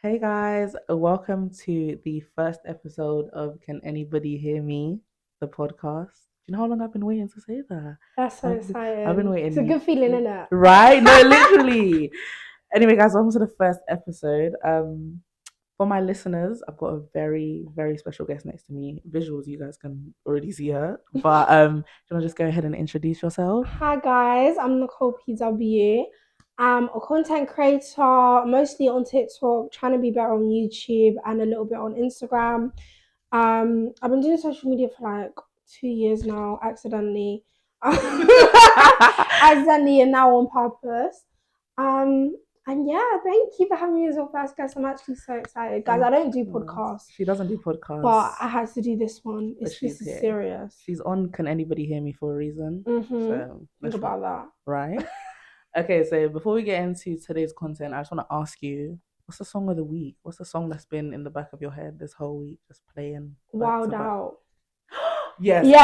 Hey guys, welcome to the first episode of Can Anybody Hear Me, the podcast. Do you know how long I've been waiting to say that? That's so I've been exciting. It's a waiting, good feeling, isn't it? right? No, literally. Anyway, guys, welcome to the first episode. For my listeners, I've got a very, very special guest next to me. Visuals, you guys can already see her. But do you want to just go ahead and introduce yourself? Hi guys, I'm Nicole PW. I'm a content creator, mostly on TikTok, trying to be better on YouTube and a little bit on Instagram. I've been doing social media for like 2 years now, accidentally. Accidentally and now on purpose. Um, and yeah, thank you for having me as your first guest. I'm actually so excited. Guys, I don't do podcasts, She doesn't do but podcasts, I had to do this one. but This she's is here. serious. She's on Can Anybody Hear Me for a reason. So Think about that. right? Okay, so before we get into today's content, I just want to ask you, what's the song of the week? What's the song that's been in the back of your head this whole week, just playing back to Wild back? Out. Yes. Yeah.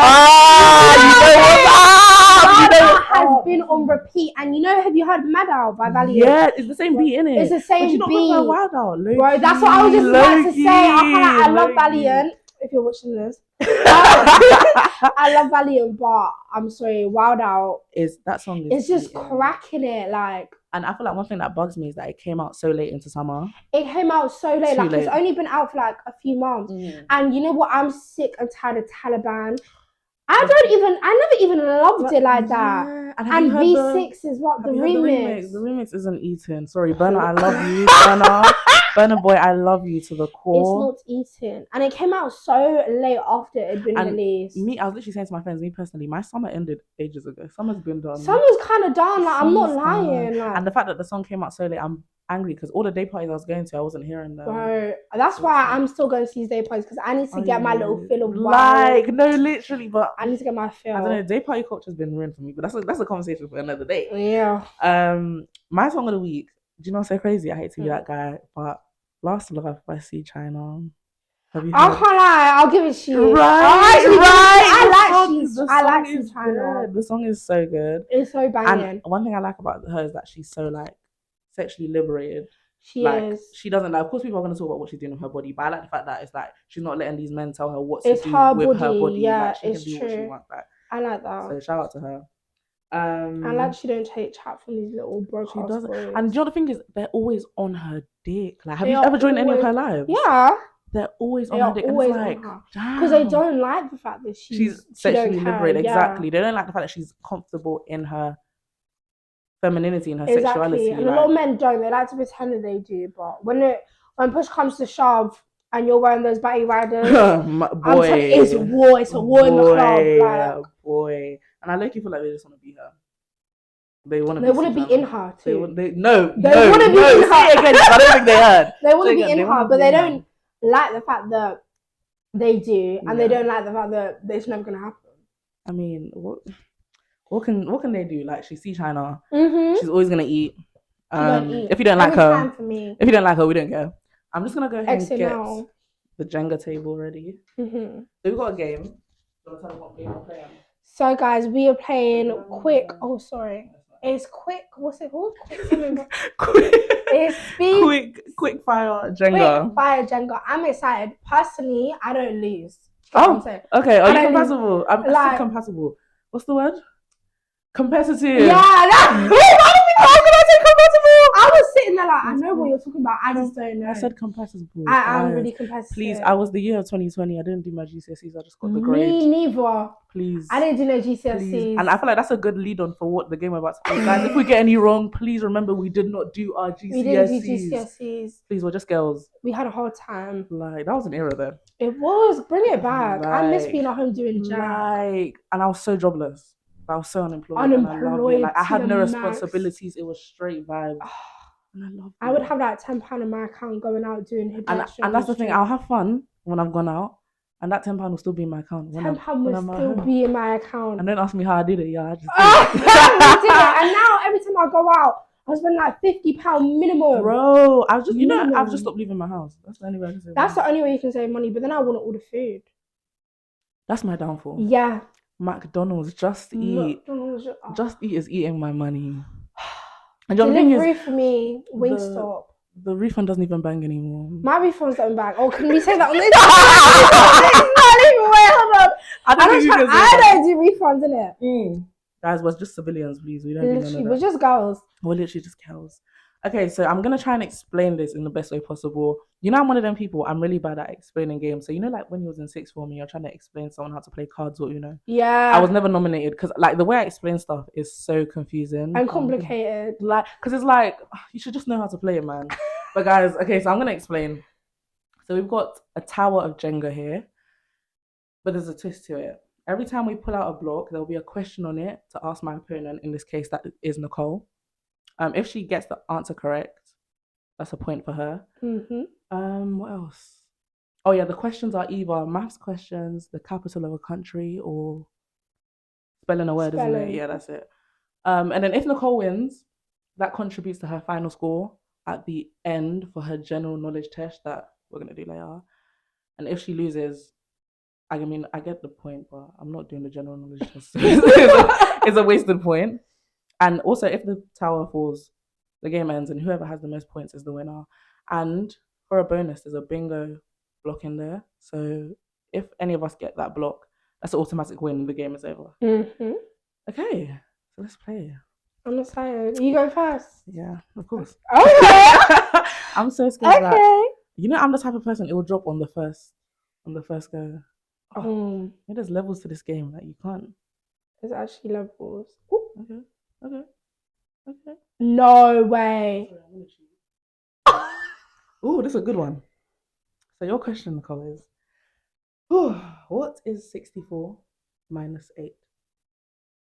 You know what's has up. been on repeat, and have you heard Mad Out by Valiant? Yeah, it's the same beat, innit? It's the same But you not beat. prefer Wild Out, Bro, that's what I was just about to say. I love Valiant. If you're watching this, I love Valiant, but I'm sorry, Wild Out is that song? It's just cracking it, like. And I feel like one thing that bugs me is that it came out so late into summer. It came out so late, Too late. It's only been out for like a few months. And you know what? I'm sick and tired of Taliban. I never even loved it like that. Yeah. And V6 is what the remix. The remix isn't eating. Sorry, Burner, I love you. Burner boy, I love you to the core. It's not eating. And it came out so late after it had been released. I was literally saying to my friends, me personally, my summer ended ages ago. Summer's been done. Summer's kind of done. Like, I'm not lying. Like. And the fact that the song came out so late, I'm angry because all the day parties I was going to, I wasn't hearing them. Bro, that's why I'm still going to these day parties, because I need to get my little fill of like, no, literally, but I need to get my fill. I don't know, day party culture's been ruined for me, but that's a conversation for another day. Yeah. My song of the week, do you know what's so crazy? I hate to be that guy, but Last Love by C China. Have you heard? I can't lie, I'll give it to you. Right. I like C China. The song is so good. It's so banging. And one thing I like about her is that she's so like sexually liberated. She is. She doesn't like. Of course, people are going to talk about what she's doing with her body, but I like the fact that it's like she's not letting these men tell her what to do with her body. Yeah, like, she it's can do true. what she wants. Like, I like that. So shout out to her. I like she don't take chat from these little broke She doesn't. boys. And you know the thing is, they're always on her dick. Like, have you ever joined any of her lives? Yeah. They're always on her dick. And it's like, because they don't like the fact that she's sexually liberated. Exactly. They don't like the fact that she's comfortable in her femininity and her sexuality. And a lot of men don't. They like to pretend that they do, but when push comes to shove and you're wearing those batty riders, boy, it's war. It's a war in the club. Like, boy. And I feel like they just want to be her. They want to be in her too. They want to be in her. Say it again. I don't think they heard. They want to be in her, but they don't like the fact that they do, and they don't like the fact that it's never gonna happen. I mean, what can they do? Like, she's C China. She's always gonna eat. If you don't like her, we don't care. I'm just gonna go ahead and get the Jenga table ready. So we've got a game. Do you want to tell them what game we're playing? So guys, we are playing quick. Oh, sorry. It's quick. What's it called? It's speed. Quick fire Jenga. Quick fire Jenga. I'm excited. Personally, I don't lose. Okay. Are you compatible? I'm like, compatible. What's the word? Competitive. Yeah. How can I say compatible? I was sitting there like, I know what you're talking about. I just don't know. I said compatible. I'm really competitive. Please, I was the year of 2020. I didn't do my GCSEs. I just got the grade. Me neither. Please. I didn't do no GCSEs. Please. And I feel like that's a good lead on for what the game we're about to play. Guys, if we get any wrong, please remember we did not do our GCSEs. We didn't do GCSEs. Please, we're just girls. We had a hard time. Like, that was an era then. It was. Bring it back. Like, I miss being at home doing jack. And I was so jobless. I was so unemployed. And I loved it. Like, I had no responsibilities. It was straight vibes. And I loved it. I would have like £10 in my account going out doing hijab. And that's the thing. I'll have fun when I've gone out. And that £10 will still be in my account. £10 will still be in my account. And don't ask me how I did it. Yeah, I just did it. We did it. And now every time I go out, I spend like £50 minimum. Bro, I've just stopped leaving my house. That's the only way I can save money. That's the only way you can save money. But then I want to order food. That's my downfall. Yeah. McDonald's, Just Eat. Just Eat is eating my money. And delivery for me, Wingstop. The refund doesn't even bang anymore. My refunds don't bang. Oh, can we say that on this? Hold on. I don't do refunds, innit? Guys, we're just civilians, please. We don't do none of that. We're just girls. We're literally just girls. Okay, so I'm gonna try and explain this in the best way possible. You know, I'm one of them people. I'm really bad at explaining games. So you know, like when you was in sixth form, and you're trying to explain someone how to play cards, or Yeah. I was never nominated because like the way I explain stuff is so confusing and complicated. Like, because it's like you should just know how to play it, man. But guys, okay, so I'm gonna explain. So we've got a tower of Jenga here, but there's a twist to it. Every time we pull out a block, there'll be a question on it to ask my opponent. In this case, that is Nicole. If she gets the answer correct, that's a point for her. What else? Oh yeah, the questions are either maths questions, the capital of a country, or spelling a word, isn't it? Yeah, that's it. And then if Nicole wins, that contributes to her final score at the end for her general knowledge test that we're gonna do later. And if she loses, I mean, I get the point, but I'm not doing the general knowledge test. It's a wasted point. And also, if the tower falls, the game ends, and whoever has the most points is the winner. And for a bonus, there's a bingo block in there. So if any of us get that block, that's an automatic win. The game is over. Okay, so let's play. I'm excited. You go first. Yeah, of course. Okay. I'm so scared. Okay. You know, I'm the type of person it will drop on the first go. Oh, there's levels to this game that you can't. There's actually levels. Ooh. Okay. No way. Oh, this is a good one. So your question, Nicole, is what is 64 minus 8?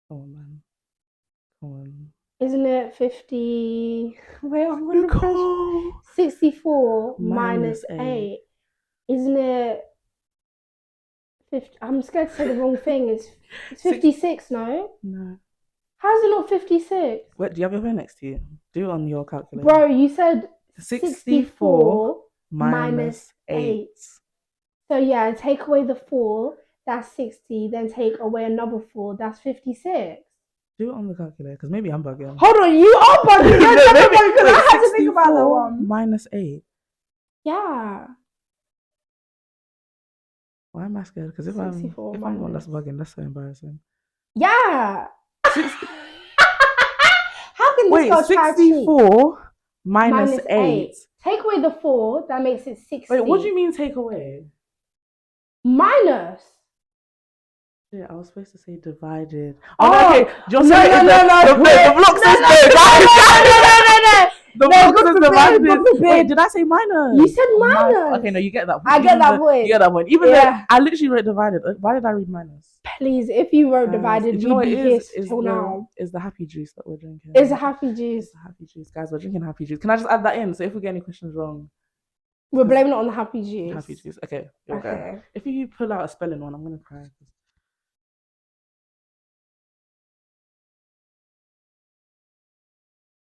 Come on, man. Come on. Isn't it 50? Wait, I'm going to 64 minus 8. Isn't it 50? I'm scared to say the wrong thing. It's 56, no? No. How is it not 56? Wait, do you have your phone next to you? Do it on your calculator. Bro, you said 64 minus 8. So yeah, take away the 4, that's 60. Then take away another 4, that's 56. Do it on the calculator, because maybe I'm bugging. Hold on, you are bugging. You're definitely bugging, because I had to think about that one. Minus 8. Yeah. Why am I scared? Because if I'm the one that's bugging, that's so embarrassing. Yeah. How can this go 64 minus 8. Take away the 4, that makes it 60. Wait, what do you mean take away? Minus. Yeah, I was supposed to say divided. Oh, no, okay. No. The blocks is No. The blocks is divided. Wait, did I say minus? You said minus. Okay, no, you get that point. I get that point. You get that point. Even though I literally wrote divided. Why did I read minus? Please, if you wrote divided, you'd be pissed till now. Is the happy juice that we're drinking. It's a happy juice. It's a happy juice. Guys, we're drinking happy juice. Can I just add that in? So if we get any questions wrong, we're blaming it on the happy juice. Happy juice. Okay. If you pull out a spelling one, I'm going to cry.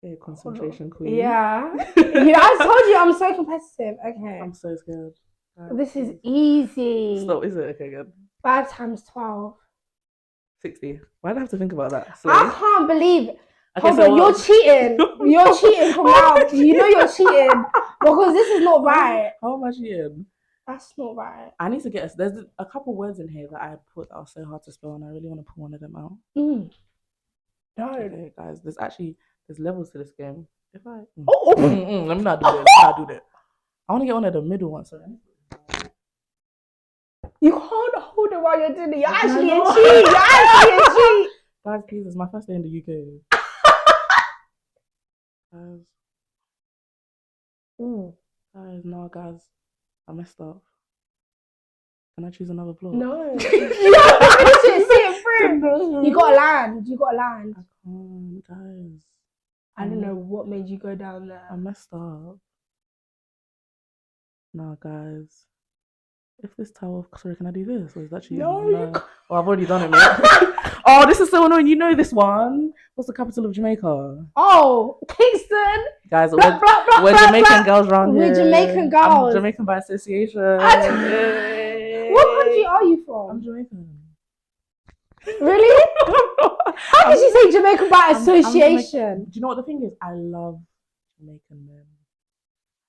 Okay, concentration queen. Yeah. I told you I'm so competitive. Okay. I'm so scared. This is easy. Stop, is it? Okay, good. 5 times 12. 60. Why do I have to think about that? I can't believe it. Okay, hold on, you're cheating. You're cheating from now. You know you're cheating because this is not right. How am I cheating? That's not right. I need to get us. There's a couple words in here that I put that are so hard to spell, and I really want to pull one of them out. No. Okay, guys. There's levels to this game. If I let me not do that. I want to get one of the middle ones. Sorry. You can't hold it while you're doing it. You're actually a cheat. Guys, please, it's my first day in the UK. Guys, I messed up. Can I choose another block? No. You have to finish it, see it through. You gotta land. I can't, guys. I don't know what made you go down there. I messed up. No, guys. If this tower, sorry, can I do this? Or is that cheating? No. Oh, I've already done it, mate. Oh, this is so annoying. You know this one. What's the capital of Jamaica? Oh, Kingston. Guys, we're Jamaican girls around here. We're Jamaican girls. I'm Jamaican by association. What country are you from? I'm Jamaican. Really? How did you say Jamaican by association? Do you know what the thing is? I love Jamaican men.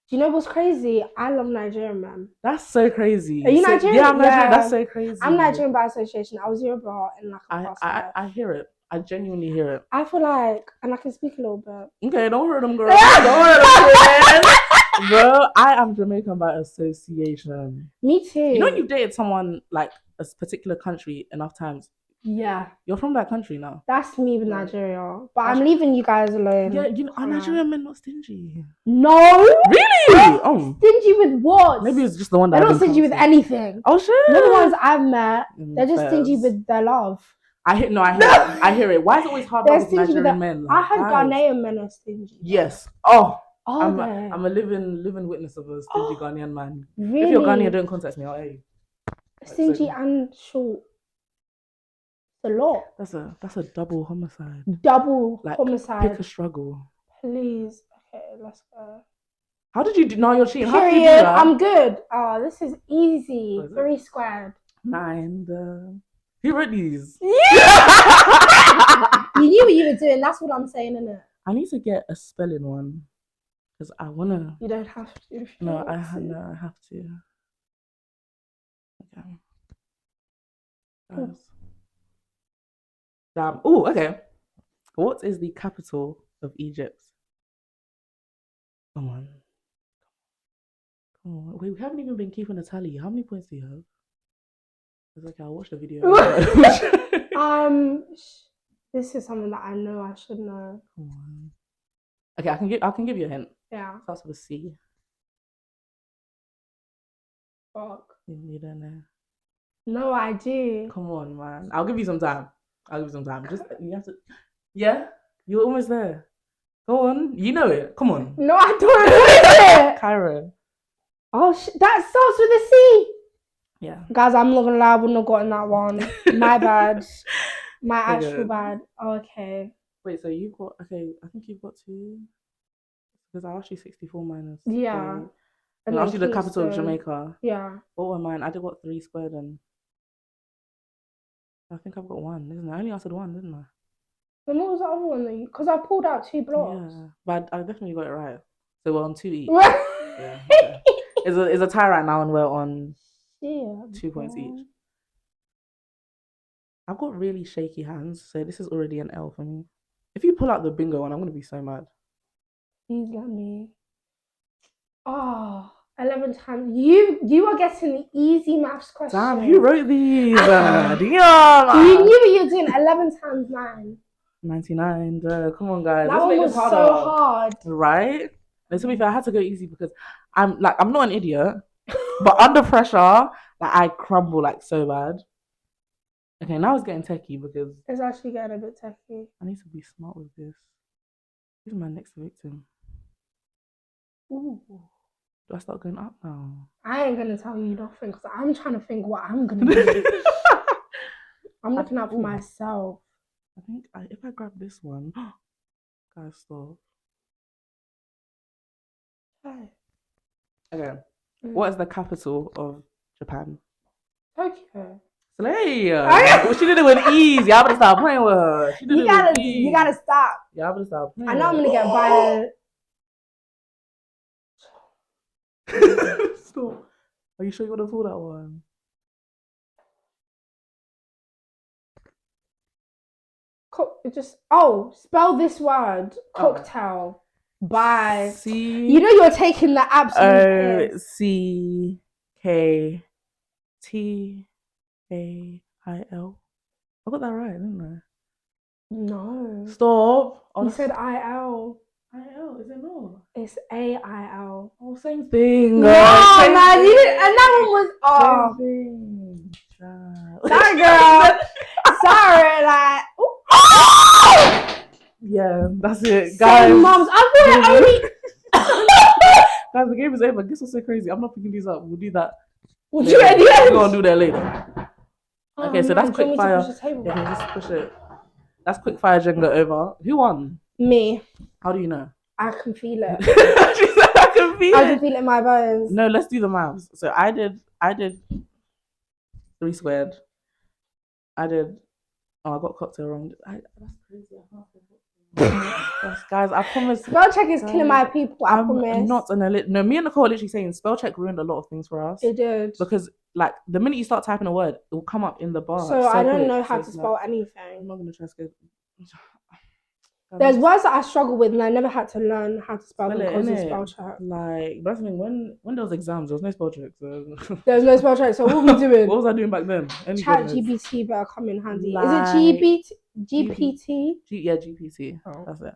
Do you know what's crazy? I love Nigerian man. That's so crazy. Are you Nigerian? Yeah, I'm Nigerian. That's so crazy. I'm Nigerian by association. I was Yoruba in like a past life. I hear it. I genuinely hear it. I feel like, and I can speak a little bit. Okay, don't hurt them, girl. Don't hurt them, bro. I am Jamaican by association. Me too. You know, you've dated someone like a particular country enough times. Yeah. You're from that country now. That's me with Nigeria. But I'm leaving you guys alone. Yeah, you know, are Nigerian men not stingy? No. Really? Oh. Stingy with what? Maybe it's just the one that they're not stingy with anything. Oh shit. None of the ones I've met, they're just stingy with their love. I hear it. I hear it. Why is it always hard with Nigerian men? Like, I heard Ghanaian men are stingy. Yes. Oh. I'm a living witness of a stingy Ghanaian man. Really? If you're Ghanaian, don't contact me. I'll aid. Stingy and short. A lot. That's a double homicide. Double homicide. Pick a struggle. Please. Okay, let's go. How did you do? No, you're cheating. Period. How did you do that? I'm good. Oh, this is easy. 3 squared. 9. Who wrote these? Yeah. You knew what you were doing. That's what I'm saying, innit? I need to get a spelling one because I wanna. You don't have to. No, I have to. Okay. Guys. Damn. Oh, okay. What is the capital of Egypt? Come on. Wait, we haven't even been keeping a tally. How many points do you have? It's okay, I'll watch the video. This is something that I know I should know. Come on. Okay, I can give you a hint. Yeah. Starts with a C. Fuck. You don't know. No, I do. Come on, man. I'll give you some time. Just you have to. Yeah, you're almost there. Go on. You know it. Come on. No, I don't know it. Cairo. Oh, that starts with a C. Yeah. Guys, I'm not gonna lie, I wouldn't have gotten that one. My bad. My actual bad. Okay. Wait, so you've got, okay, I think you've got 2. Because I asked you 64 minus. Yeah. 3. And I asked you the capital of Jamaica. Yeah. What were mine? I did what, 3 squared and. I think I've got 1, isn't it? I only answered 1, didn't I? Then what was the other one? Because I pulled out 2 blocks. Yeah, but I definitely got it right. So we're on 2 each. Yeah. Okay. It's a tie right now, and we're on 2 points each. I've got really shaky hands, so this is already an L for me. If you pull out the bingo one, I'm gonna be so mad. Please let me. Oh, 11 times. You are getting the easy maths question. Damn, who wrote these? Damn. You knew what you were doing. 11 times 9. 99. Come on, guys. That one was so hard. Right? And to be fair, I had to go easy because I'm not an idiot, but under pressure, like I crumble like so bad. Okay, now it's getting techie because it's actually getting a bit techie. I need to be smart with this. Who's my next victim? Ooh. Do I start going up now? I ain't gonna tell you nothing because I'm trying to think what I'm gonna do. I'm looking out for myself. I think if I grab this one, guys, stop. Okay. What is the capital of Japan? Tokyo. Slay! Well, she did it with ease. Y'all better stop playing with her. You gotta stop. Y'all better stop playing. I know I'm gonna get violent. Stop. Are you sure you want to pull that one? Spell this word. Cocktail. By C. You know you're taking the absolute OCKTAIL. I got that right, didn't I? No. Stop. You said IL. IL, is it not? It's AIL. Oh, same thing. No, man, you didn't, and that one was same thing. Sorry, girl. Sorry, like. Yeah, that's it, guys. Moms, I thought it only. Guys, the game is over. Guess what's so crazy? I'm not picking these up. We'll do that. We'll do it at the end. We're gonna do that later. Okay, so that's quick fire. Yeah, just push it. That's quick fire Jenga over. Who won? Me. How do you know? I can feel it. She said I can feel it. I can feel it in my bones. No, let's do the maths. So I did 3 squared. I got cocktail wrong. That's crazy. I can't Guys, I promise. Spell check is killing my people. I promise. Not no. Me and Nicole are literally saying spell check ruined a lot of things for us. It did, because like the minute you start typing a word, it will come up in the bar. So I don't know how to spell anything. I'm not gonna try to. There's words that I struggle with, and I never had to learn how to spell them because of spell check. Like, but that's the thing. When there was exams, there was no spell check. So there was no spell check. So what were we doing? What was I doing back then? Chat GPT better come in handy. Like, is it GPT? Yeah, GPT. Oh. That's it.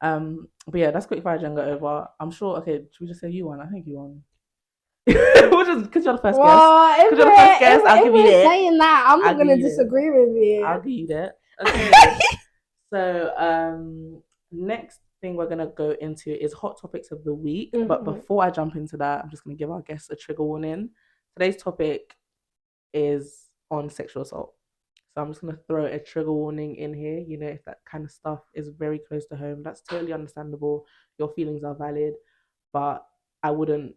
But yeah, that's quick fire Jenga over. I'm sure. Okay, should we just say you won? I think you won. Because you're the first guest. Because you're the first guest, I'll give you that. Saying that, I'm not gonna disagree with you. I'll give you that. Okay. So next thing we're gonna go into is hot topics of the week. Mm-hmm. But before I jump into that, I'm just gonna give our guests a trigger warning. Today's topic is on sexual assault. So I'm just gonna throw a trigger warning in here. You know, if that kind of stuff is very close to home, that's totally understandable. Your feelings are valid, but I wouldn't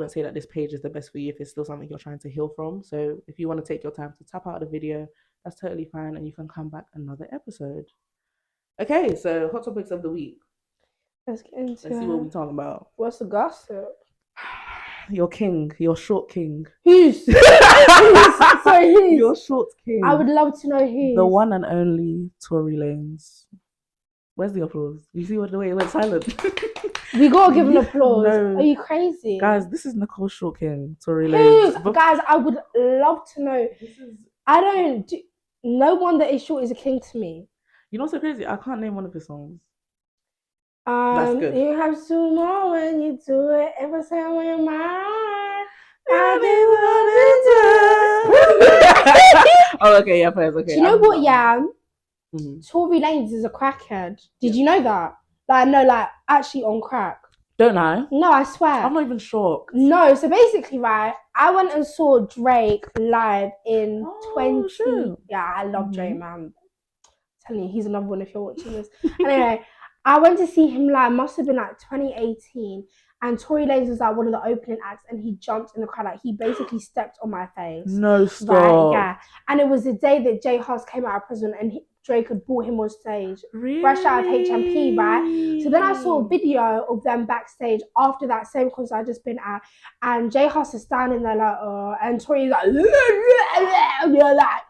say that this page is the best for you if it's still something you're trying to heal from. So if you want to take your time to tap out of the video, that's totally fine, and you can come back another episode. Okay, so hot topics of the week. Let's get into it. Let's see what we're talking about. What's the gossip? Your king, your short king. Who's? Sorry, who's? Your short king. I would love to know who. The one and only Tory Lanez. Where's the applause? You see the way it went silent? We gotta give an applause. No. Are you crazy? Guys, this is Nicole Shortkin, Tory Lanez. Guys, I would love to know. No one that is short is a king to me. You know what's so crazy? I can't name one of his songs. That's good. You have to know when you do it. Every time when you're mine. Oh, okay, yeah, first, okay. Do you know what, yeah? Mm-hmm. Tory Lanez is a crackhead. Did you know that? Like, actually on crack. Don't I? No, I swear. I'm not even shocked. No, so basically, right, I went and saw Drake live in 20... Sure. Yeah, I love Drake, man. I'm telling you, he's another one if you're watching this. Anyway, I went to see him live, must have been like 2018, and Tory Lanez was like one of the opening acts, and he jumped in the crowd, like he basically stepped on my face. No, stop. Right, yeah. And it was the day that Jay Huss came out of prison, and Drake had brought him on stage, really? fresh out of HMP, right? So then I saw a video of them backstage after that same concert I just been at, and Jay Huss is standing there like, and Tory's like, like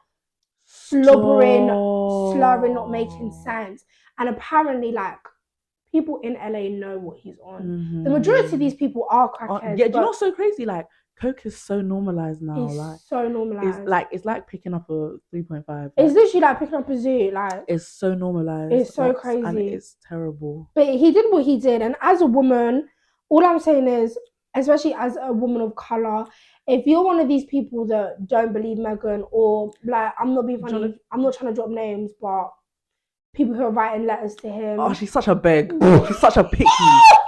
slobbering, slurring, not making sense. And apparently, like, people in LA know what he's on. Mm-hmm. The majority of these people are crackheads. Yeah, do you know what's so crazy? Like, coke is so normalized now. It's like so normalized. It's like picking up a 3.5. It's literally like picking up a zoo. Like, it's so normalized. It's so crazy. And it's terrible. But he did what he did. And as a woman, all I'm saying is, especially as a woman of colour, if you're one of these people that don't believe Meghan, or like, I'm not being funny, I'm not trying to drop names, but people who are writing letters to him. Oh, she's such a beg. She's such a picky.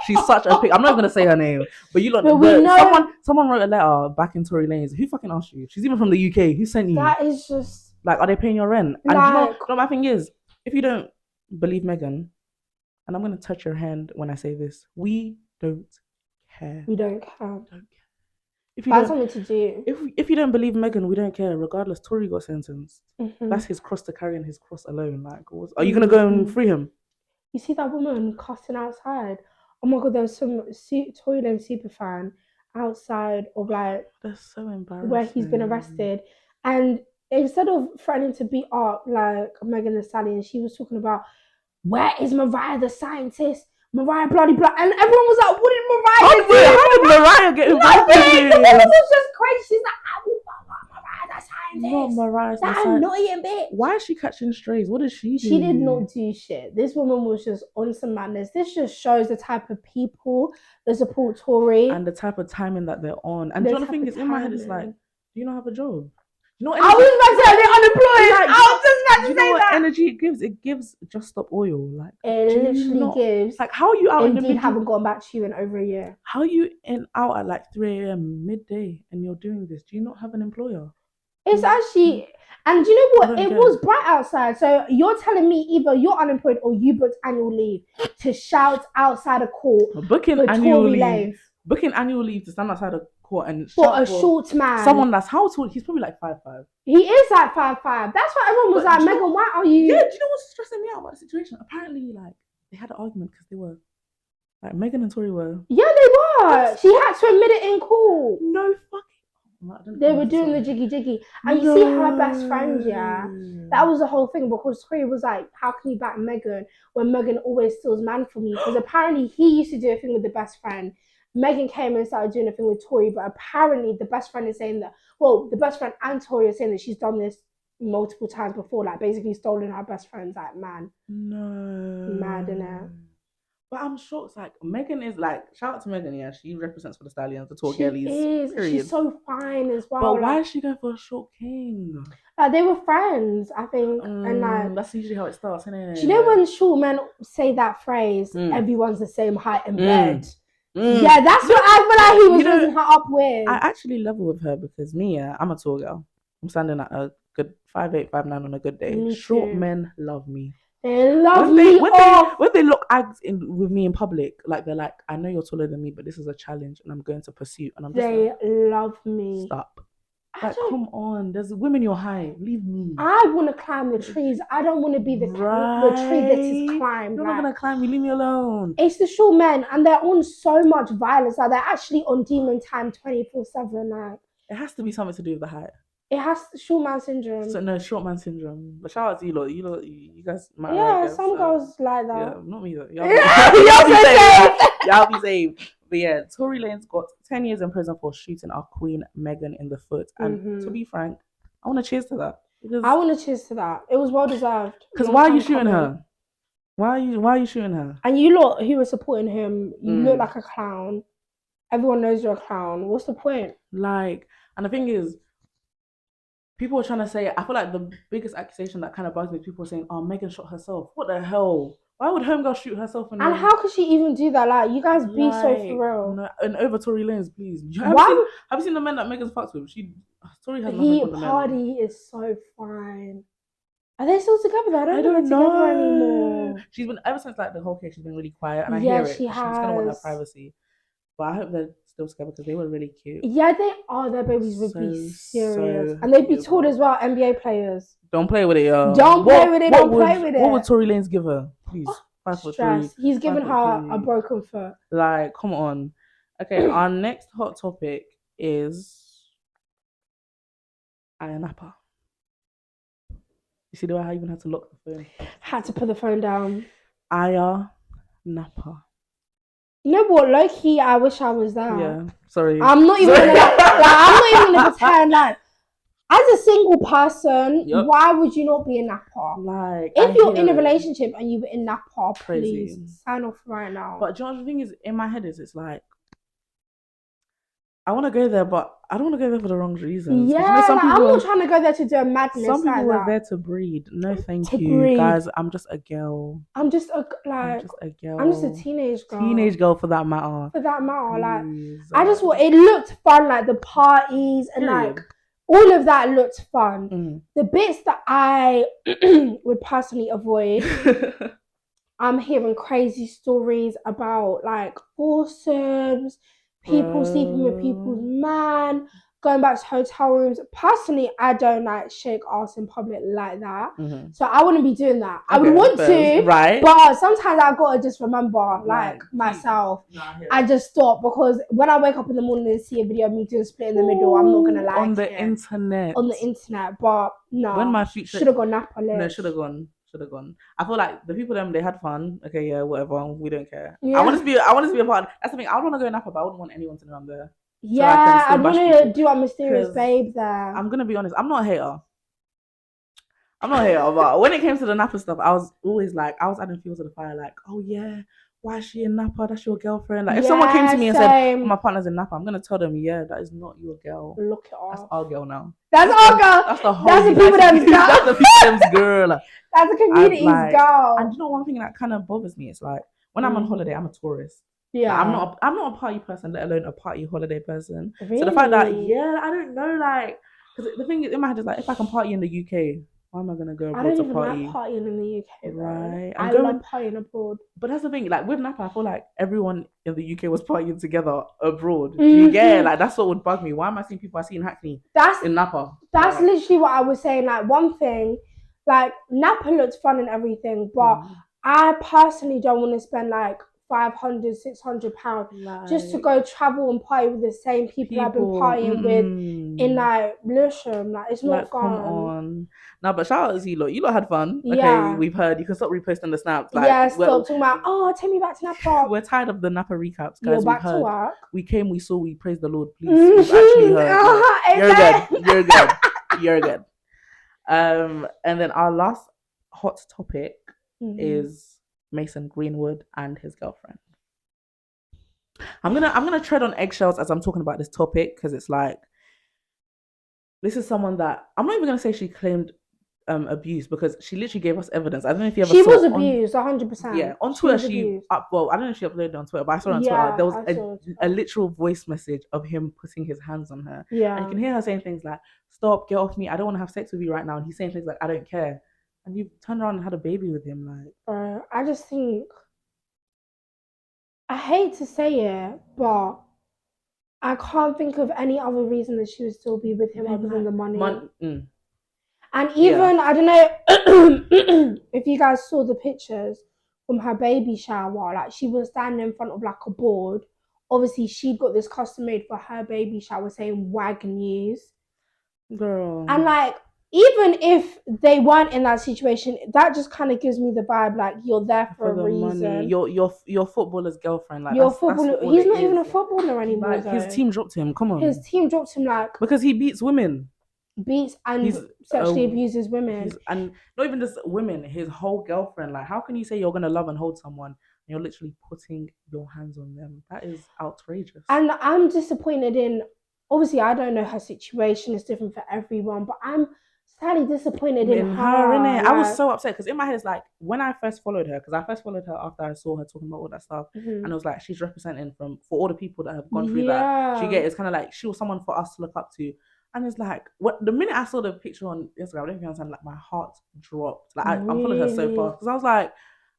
She's such a picky. I'm not going to say her name, but you look. Someone wrote a letter back in Tory Lanez. Who fucking asked you? She's even from the UK. Who sent you? That is just like, are they paying your rent? And you know my thing is, if you don't believe Meghan, and I'm going to touch your hand when I say this, we don't care. We don't care. That's something to do. If you don't believe Meghan, we don't care. Regardless, Tory got sentenced. Mm-hmm. That's his cross to carry, and his cross alone. Like, are you gonna go and free him? You see that woman cussing outside? Oh my god, there was some Tory Lanez super fan outside of like. That's so embarrassing. Where he's been arrested, and instead of threatening to beat up like Megan Thee Stallion, she was talking about, where is Mariah the scientist? Mariah bloody blah, and everyone was like, what did Mariah do? How did Mariah get involved in this? It was just crazy. She's like, I will Mariah the scientist. Not Mariah the scientist. That annoying bitch. Why is she catching strays? What did she do? She did not do shit. This woman was just on some madness. This just shows the type of people that support Tory. And the type of timing that they're on. And the other thing is, in my head, it's like, do you not have a job? You know, I was about to say they're unemployed. Like, I was just about to say that. You know what energy it gives? It gives Just Stop Oil. Like, it literally gives. Like, how are you out? Indeed, haven't gone back to you in over a year. How are you out at like 3 a.m. midday and you're doing this? Do you not have an employer? It's actually, and do you know what? It was bright outside. So you're telling me either you're unemployed or you booked annual leave to shout outside a court. Booking annual leave to stand outside a court and for a short man. Someone that's how tall? He's probably like 5'5". He is like 5'5". That's why everyone was like, Megan, why are you? Yeah, do you know what's stressing me out about the situation? Apparently, like, they had an argument because they were, like, Megan and Tory were. Yeah, they were. She had to admit it in court. No fucking. They were doing the jiggy. And you see her best friend, yeah? That was the whole thing, because Tory was like, how can you back Megan when Megan always steals man from you? Because apparently he used to do a thing with the best friend. Megan came and started doing a thing with Tory, but apparently the best friend is saying that, well, the best friend and Tory are saying that she's done this multiple times before, like basically stolen her best friend's like man. No. Mad, innit? But I'm shocked. Like, Megan is like, shout out to Megan, yeah. She represents for the Stallions, the tall She girlies. is. Period. She's so fine as well. But like, why is she going for a short king? Like, they were friends, I think. And like, that's usually how it starts, isn't it? Do you know when short men say that phrase, everyone's the same height in bed? Yeah, that's what I feel like he was raising her up with. I actually level with her because I'm a tall girl. I'm standing at a good 5'8", 5'9" on a good day. Me Short too. men love me. They love me. When they look with me in public, like they're like, I know you're taller than me, but this is a challenge and I'm going to pursue. And I'm just they love me. Stop. Like, come on. There's women your height. Leave me. I want to climb the trees. I don't want to be the tree that is climbed. You're not going to climb me. Leave me alone. It's the short men, and they're on so much violence. Like, they're actually on demon time 24/7. Like, it has to be something to do with the height. It has short man syndrome. So, no, short man syndrome. But shout out to you lot. You guys might. Yeah, some girls like that. Yeah, not me though. Y'all be safe. But yeah, Tory Lanez got 10 years in prison for shooting our queen Meghan in the foot. And to be frank, I want to cheers to that. I want to cheers to that. It was well deserved. Because why are you shooting her? Why are you shooting her? And you lot who were supporting him, you look like a clown. Everyone knows you're a clown. What's the point? Like, and the thing is, people are trying to say, I feel like the biggest accusation that kind of bugs me is people saying, oh, Meghan shot herself. What the hell? Why would Homegirl shoot herself? And how could she even do that? Like, you guys be so for real. No, and over Tory Lanez, please. Have you seen the men that Meghan's fucked with? Tory has nothing on the men. Party is so fine. Are they still together? I don't know together anymore. She's been, ever since like the whole case, she's been really quiet. And I hear it. She's gonna want her privacy. But I hope they're still together because they were really cute. Yeah, they are. Their babies would be serious. And they'd be tall as well, NBA players. Don't play with it, y'all. Don't play with it. What would Tory Lanez give her? Please. 5'3". He's giving her a broken foot. Like, come on. Okay, our next hot topic is Aya Napa. You see the way I even had to lock the phone? Had to put the phone down. Aya Napa. You know what? Low key, I wish I was there. Yeah, sorry. I'm not even gonna pretend like. As a single person, why would you not be in Napa? Like, if you're in a relationship and you're in Napa, please sign off right now. But do you know what the thing is? In my head it's like, I want to go there, but I don't want to go there for the wrong reasons. Yeah, I'm not trying to go there to do a madness. Some people are there to breed. No, thank you, guys. I'm just a girl. I'm just a girl. I'm just a teenage girl. Teenage girl, for that matter. Like, I just want. It looked fun, like the parties and like. All of that looked fun. The bits that I would personally avoid, I'm hearing crazy stories about like foursomes, people sleeping with people's man, going back to hotel rooms. Personally, I don't like shake ass in public like that. So I wouldn't be doing that. I would want to, right? But sometimes I gotta just remember, like myself. I just stop because when I wake up in the morning and see a video of me doing split in the middle, I'm not gonna lie. On the internet, but no. When my feet should have gone Napa. No, should have gone. I feel like the people they had fun. Okay, yeah, whatever. We don't care. Yeah. I want to be a part. That's the thing. I would want to go in Napa, but I wouldn't want anyone to know I'm there. Yeah, so I want to do a mysterious babe there. I'm gonna be honest. I'm not a hater. But when it came to the Napa stuff, I was always like, I was adding fuel to the fire. Like, oh yeah, why is she in Napa? That's your girlfriend. Like, if someone came to me and said, oh, my partner's in Napa, I'm gonna tell them, yeah, that is not your girl. Look it up. That's our girl now. That's our girl. That's the whole. That's the people them's girl. That's the people them's girl. That's the community's girl. And you know one thing that kind of bothers me? It's like when I'm on holiday, I'm a tourist. Yeah, like, I'm not a party person, let alone a party holiday person. Really? So the fact that I don't know, like, because the thing is in my head is like, if I can party in the UK, Why am I gonna go I abroad don't to even party? like partying in the UK, right? I love partying abroad. But that's the thing, like with Napa, I feel like everyone in the UK was partying together abroad. Do you get it? Like that's what would bug me. Why am I seeing people I see in Hackney in Napa? That's literally what I was saying. Like one thing, like Napa looks fun and everything, but I personally don't want to spend like £500, £600 just to go travel and party with the same people I've been partying with in like Lewisham. Like it's not fun. Come on. No, but shout out to you lot. You lot had fun. Yeah. Okay, we've heard. You can stop reposting the snaps. Like, stop talking about, take me back to Napa. We're tired of the Napa recaps, guys. You're back to work. We came, we saw, we praised the Lord. Please, we've actually heard. You're good. You're good. And then our last hot topic is Mason Greenwood and his girlfriend. I'm gonna tread on eggshells as I'm talking about this topic because it's like this is someone that I'm not even gonna say she claimed abuse because she literally gave us evidence. I don't know if you ever saw. She was abused 100%. Yeah, on Twitter well, I don't know if she uploaded it on Twitter, but I saw it on Twitter. There was a literal voice message of him putting his hands on her. Yeah, and you can hear her saying things like, "Stop, get off me! I don't want to have sex with you right now." And he's saying things like, "I don't care," and you turned around and had a baby with him. Like, I just think. I hate to say it, but I can't think of any other reason that she would still be with him other than the money. And even, I don't know if you guys saw the pictures from her baby shower, like she was standing in front of like a board. Obviously, she'd got this custom made for her baby shower saying WAG News. Girl. And like, even if they weren't in that situation, that just kind of gives me the vibe like you're there for a reason. Money. Your footballer's girlfriend. Like he's not even a footballer anymore. Like, his team dropped him. Come on. His team dropped him because he beats women. Sexually abuses women. And not even just women, his whole girlfriend. Like, how can you say you're gonna love and hold someone and you're literally putting your hands on them? That is outrageous. And I'm disappointed in. Obviously, I don't know her situation. It's different for everyone, but I'm sadly disappointed in her. Innit? I was so upset because in my head it's like when I first followed her, because I first followed her after I saw her talking about all that stuff, and it was like she's representing for all the people that have gone through that. It's kind of like she was someone for us to look up to. And it's like, the minute I saw the picture on Instagram, I don't even understand, like my heart dropped. Like I followed her so fast because I was like,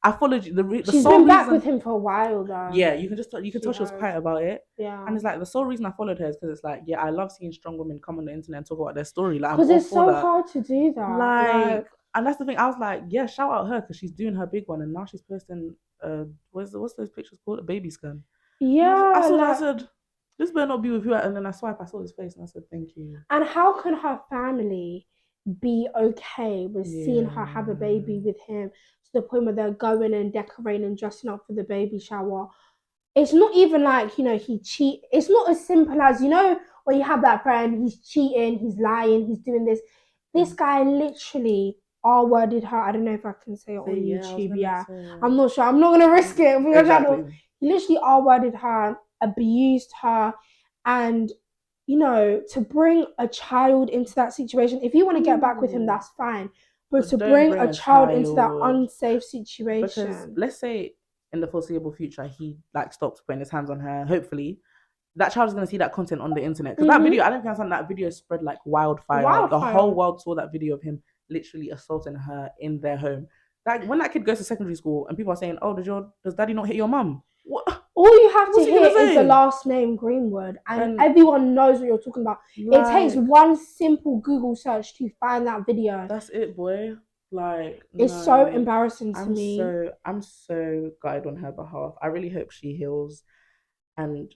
I followed you. She's been back with him for a while though. Yeah, you can tell she was quiet about it. Yeah, and it's like the sole reason I followed her is because it's like, I love seeing strong women come on the internet and talk about their story. Like, because it's so hard to do that. Like, and that's the thing. I was like, shout out her because she's doing her big one, and now she's posting what's those pictures called? A baby scan. Yeah, I saw that. I said, this better not be with you. And then I I saw his face and I said, thank you. And how can her family be okay with seeing her have a baby with him to the point where they're going and decorating and dressing up for the baby shower? It's not even like, he cheat. It's not as simple as, when you have that friend, he's cheating, he's lying, he's doing this. This guy literally R-worded her. I don't know if I can say it on YouTube. I'm not sure. I'm not going to risk it for your channel. He literally R-worded her, abused her, and to bring a child into that situation, if you want to get back with him, that's fine, but to bring a child into that unsafe situation, because let's say in the foreseeable future he stops putting his hands on her, hopefully that child is going to see that content on the internet, because that video, I don't think that video spread like wildfire. The whole world saw that video of him literally assaulting her in their home. Like when that kid goes to secondary school and people are saying, oh, does daddy not hit your mum? What? All you have to hear is the last name Greenwood, and everyone knows what you're talking about. It takes one simple Google search to find that video. That's it, boy. It's so embarrassing to me. I'm so gutted on her behalf. I really hope she heals and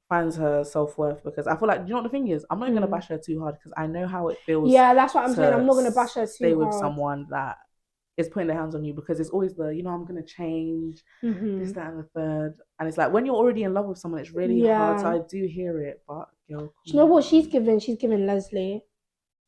finds her self-worth, because I feel like, you know what the thing is? I'm not even going to bash her too hard because I know how it feels. Yeah, that's what I'm saying. I'm not going to bash her too hard. Stay with someone that is putting their hands on you, because it's always the, I'm going to change, this, that, and the third. And it's like, when you're already in love with someone, it's really hard. So I do hear it, but girl. Do you know what she's given? She's given Leslie.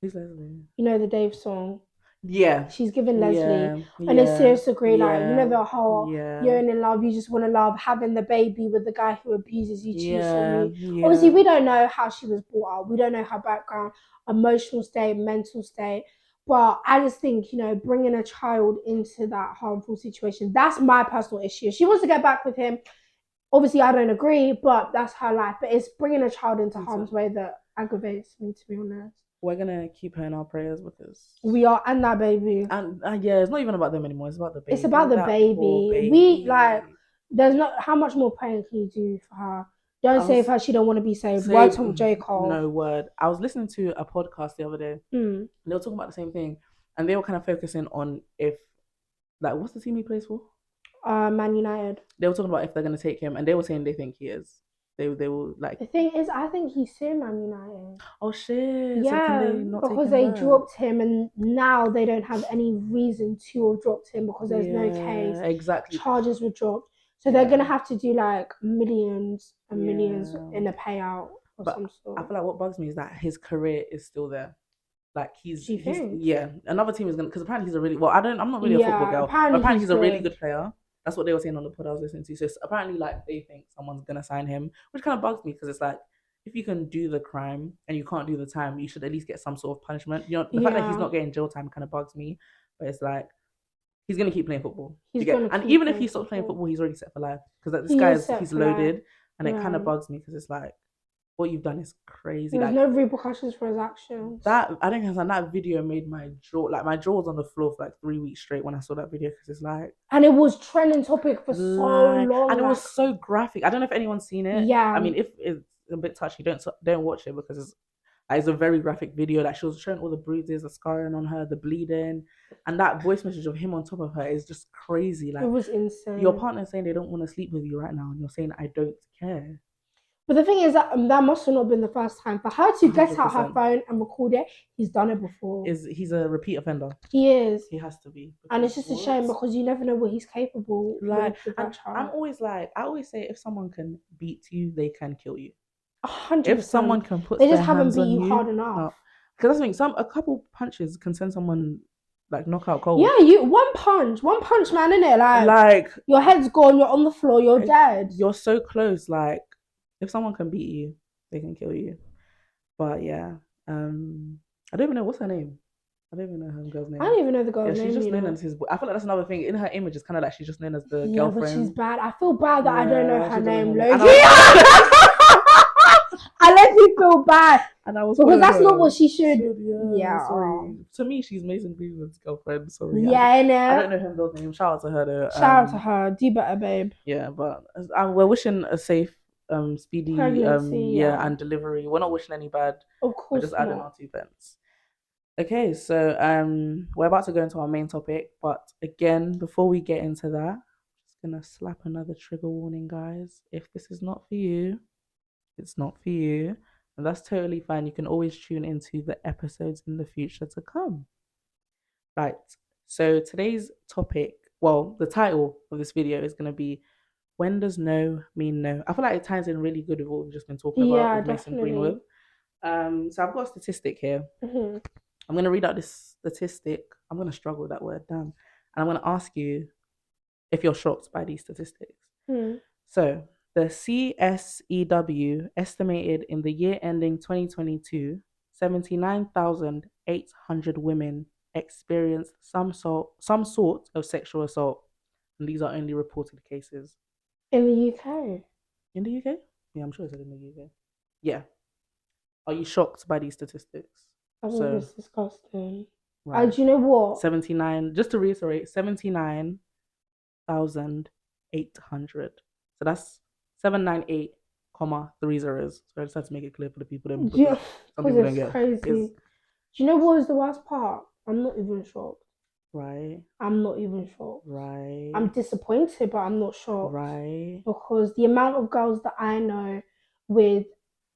Who's Leslie? The Dave song. Yeah. She's given Leslie. And it's serious degree, the whole, you're in love, you just want to love, having the baby with the guy who abuses you, cheats on you. Obviously, we don't know how she was brought up. We don't know her background, emotional state, mental state. But I just think, bringing a child into that harmful situation, that's my personal issue. She wants to get back with him. Obviously, I don't agree, but that's her life. But it's bringing a child into harm's way that aggravates me, to be honest. we're gonna keep her in our prayers because we are, and that baby. And yeah, it's not even about them anymore. It's about the baby. It's about the baby. We like. There's not. How much more praying can you do for her? Don't save her. She don't want to be saved. Word to J. Cole. No word. I was listening to a podcast the other day. And they were talking about the same thing, and they were kind of focusing on if, like, what's the team he plays for? Man United. They were talking about if they're gonna take him, and they were saying they think he is. They will like. The thing is, I think he's suing Man United. Oh shit! Yeah, so because they dropped him, and now they don't have any reason to have dropped him because there's no case. Exactly. Charges were dropped, so they're gonna have to do like millions and millions in a payout of some sort. I feel like what bugs me is that his career is still there. Like he's another team is gonna, because apparently he's a really I'm not really a football girl. Apparently he's a really good player. That's what they were saying on the pod I was listening to. So apparently, like, they think someone's gonna sign him, which kind of bugs me because it's like, if you can do the crime and you can't do the time, you should at least get some sort of punishment. You know, the fact that he's not getting jail time kind of bugs me. But it's like, he's gonna keep playing football. And even if he stops playing football, he's already set for life because this guy he's loaded, and it kind of bugs me because it's like, what you've done is crazy. There's no repercussions for his actions. That I think that video made my jaw was on the floor for like 3 weeks straight when I saw that video because it's like, and it was trending topic for so long, and it was so graphic. I don't know if anyone's seen it. Yeah, I mean, if it's a bit touchy, don't watch it because it's a very graphic video. Like, she was showing all the bruises, the scarring on her, the bleeding, and that voice message of him on top of her is just crazy. Like, it was insane. Your partner saying they don't want to sleep with you right now, and you're saying I don't care. But the thing is that must have not been the first time for her to get 100%. Out her phone and record it. He's done it before. He's a repeat offender. He is. He has to be. And it's just a shame because you never know what he's capable. Like, I always say, if someone can beat you, they can kill you. 100%. If someone can put, they just haven't beat you hard enough. Because I think a couple punches can send someone like knockout cold. Yeah, one punch, man, innit? Like your head's gone, you're on the floor, you're dead. You're so close, like. If someone can beat you, they can kill you. But yeah, I don't even know what's her name. I don't even know her girl's name. I don't even know the girl's name. She's just known as his. I feel like that's another thing in her image. It's kind of like she's just known as the girlfriend. But she's bad. I feel bad that I don't know her name. I let you feel bad, and I was because that's not what she should. To me, she's Mason Beaver's girlfriend. Sorry. Yeah, I know. I don't know her girl's name. Shout out to her though. Shout out to her. Do better, babe. Yeah, but we're wishing a safe. Speedy pregnancy, and delivery. We're not wishing any bad. Of course, we're just adding our 2 pence. Okay, so we're about to go into our main topic, but again, before we get into that, I'm just gonna slap another trigger warning, guys. If this is not for you, it's not for you, and that's totally fine. You can always tune into the episodes in the future to come. Right. So today's topic, the title of this video is gonna be, when does no mean no? I feel like it ties in really good with what we've just been talking about with Mason Greenwood. So I've got a statistic here. Mm-hmm. I'm going to read out this statistic. I'm going to struggle with that word, damn. And I'm going to ask you if you're shocked by these statistics. Mm. So the CSEW estimated in the year ending 2022, 79,800 women experienced some sort of sexual assault. And these are only reported cases. In the UK? In the UK? Yeah, I'm sure it's in the UK. Yeah. Are you shocked by these statistics? I think it's disgusting. Right. Do you know what? 79, just to reiterate, 79,800. So that's 798, 3 zeros. So I just had to make it clear for the people that some people don't get. Crazy. Do you know what is the worst part? I'm not even shocked. Right. I'm not even shocked. Right. I'm disappointed, but I'm not shocked. Right. Because the amount of girls that I know with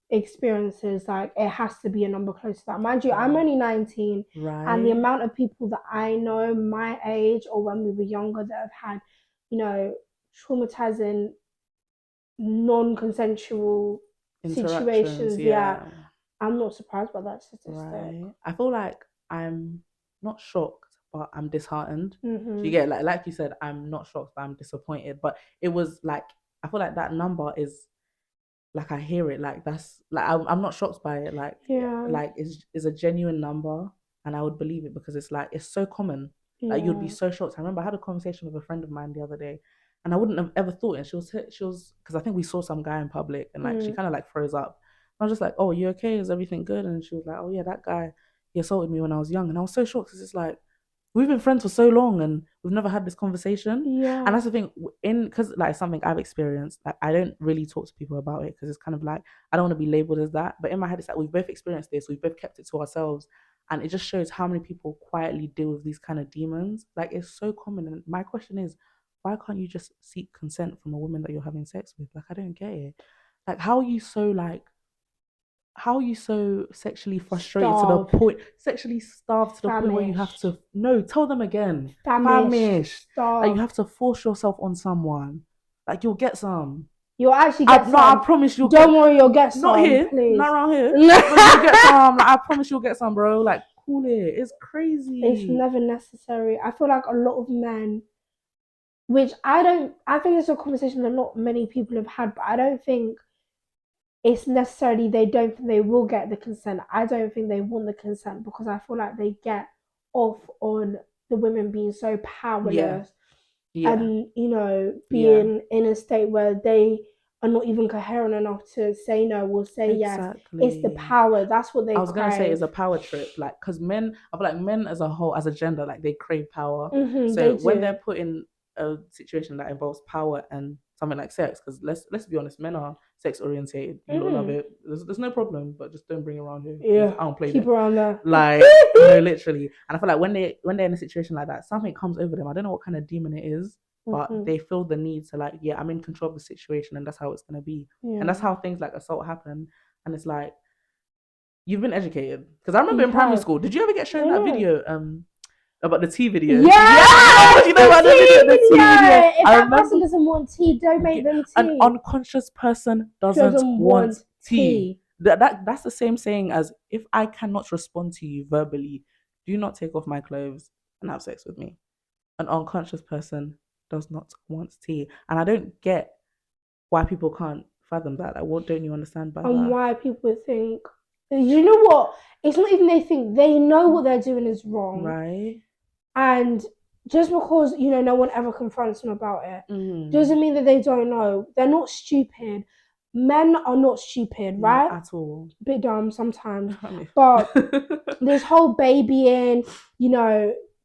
experiences, like, it has to be a number close to that. Mind you, I'm only 19. Right. And the amount of people that I know my age or when we were younger that have had, traumatizing, non-consensual situations. Yeah. I'm not surprised by that statistic. Right. I feel like I'm not shocked, but I'm disheartened. Mm-hmm. So you get, like you said, I'm not shocked, but I'm disappointed. But it was like, I feel like that number is, like, I hear it, like, that's, like, I'm not shocked by it, like, like, it's a genuine number, and I would believe it because it's like, it's so common. Like, you'd be so shocked. I remember I had a conversation with a friend of mine the other day, and I wouldn't have ever thought it. She was, because I think we saw some guy in public, and like, she kind of like froze up. I was just like, oh, you okay? Is everything good? And she was like, oh yeah, that guy, he assaulted me when I was young. And I was so shocked because it's like, we've been friends for so long and we've never had this conversation. Yeah. And that's the thing, because like something I've experienced, like I don't really talk to people about it because it's kind of like, I don't want to be labeled as that. But in my head, it's like, we've both experienced this. We've both kept it to ourselves. And it just shows how many people quietly deal with these kind of demons. Like, it's so common. And my question is, why can't you just seek consent from a woman that you're having sex with? Like, I don't get it. Like, how are you so sexually frustrated to the point, sexually starved to the point where you have to, no, tell them again. Famished. Like, you have to force yourself on someone. Like, you'll get some. You'll actually get some. No, I promise you'll Don't worry, you'll get some. Not here, please. Not around here. But you'll get some. Like, I promise you'll get some, bro. Like, cool it. It's crazy. It's never necessary. I feel like a lot of men, which I think it's a conversation many people have had, but I don't think it's necessarily they don't think they will get the consent. I don't think they want the consent because I feel like they get off on the women being so powerless and, being in a state where they are not even coherent enough to say no or say yes. It's the power. That's what they crave. I was going to say it's a power trip. Like, because men, I feel like men as a whole, as a gender, like they crave power. So when they're put in a situation that involves power and something like sex, because let's be honest, men are sex orientated. You don't love it. There's no problem, but just don't bring it around here. Yeah, I don't play keep around there. Like, no, literally. And I feel like when they're in a situation like that, something comes over them. I don't know what kind of demon it is, but they feel the need to, like, yeah, I'm in control of the situation, and that's how it's gonna be. And that's how things like assault happen. And it's like, you've been educated. Because I remember in primary school, did you ever get shown that video? About the tea video. Yeah, you know about the tea video. If that person doesn't want tea, don't make them tea. An unconscious person doesn't want tea. That's the same saying as, if I cannot respond to you verbally, do not take off my clothes and have sex with me. An unconscious person does not want tea. And I don't get why people can't fathom that. Like, what don't you understand by that? And why people think, you know what? It's not even they think, they know what they're doing is wrong. Right. And just because, no one ever confronts them about it, doesn't mean that they don't know. They're not stupid. Men are not stupid, right? Not at all. A bit dumb sometimes. But this whole babying,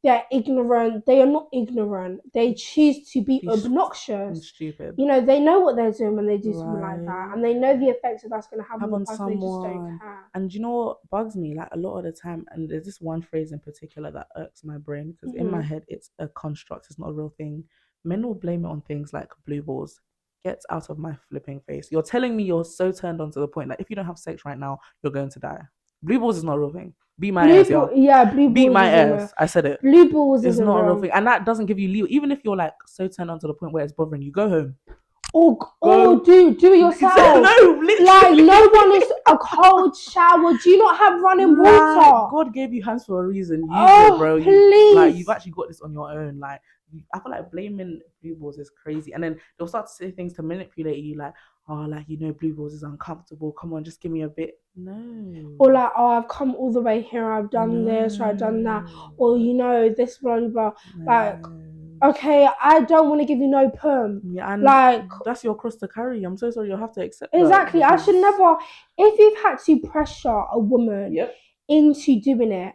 they're ignorant. They are not ignorant. They choose to be obnoxious and stupid. They know what they're doing when they do something like that, and they know the effects that that's going to have on someone. They just don't care. And you know what bugs me? Like, a lot of the time, and there's this one phrase in particular that irks my brain, because in my head it's a construct. It's not a real thing. Men will blame it on things like blue balls. Get out of my flipping face. You're telling me you're so turned on to the point that if you don't have sex right now, you're going to die. Blue balls is not a real thing. Beat my ass, y'all. Yeah, blue balls. Beat my ass. I said it. Blue balls is not a real thing. And that doesn't give you leeway. Even if you're like so turned on to the point where it's bothering you, go home. Do it yourself. No, literally. Like, no one is a cold shower. Do you not have running water? God gave you hands for a reason. Use it, bro. Please. You've actually got this on your own. Like, I feel like blaming blue balls is crazy. And then they'll start to say things to manipulate you, like, oh, like, blue balls is uncomfortable. Come on, just give me a bit. No. Or like, oh, I've come all the way here. I've done this, or I've done that. Or, this, blah, blah, blah. Like, okay, I don't want to give you no perm. Yeah, and like, that's your cross to carry. I'm so sorry, you'll have to accept exactly. that. I should never, if you've had to pressure a woman into doing it,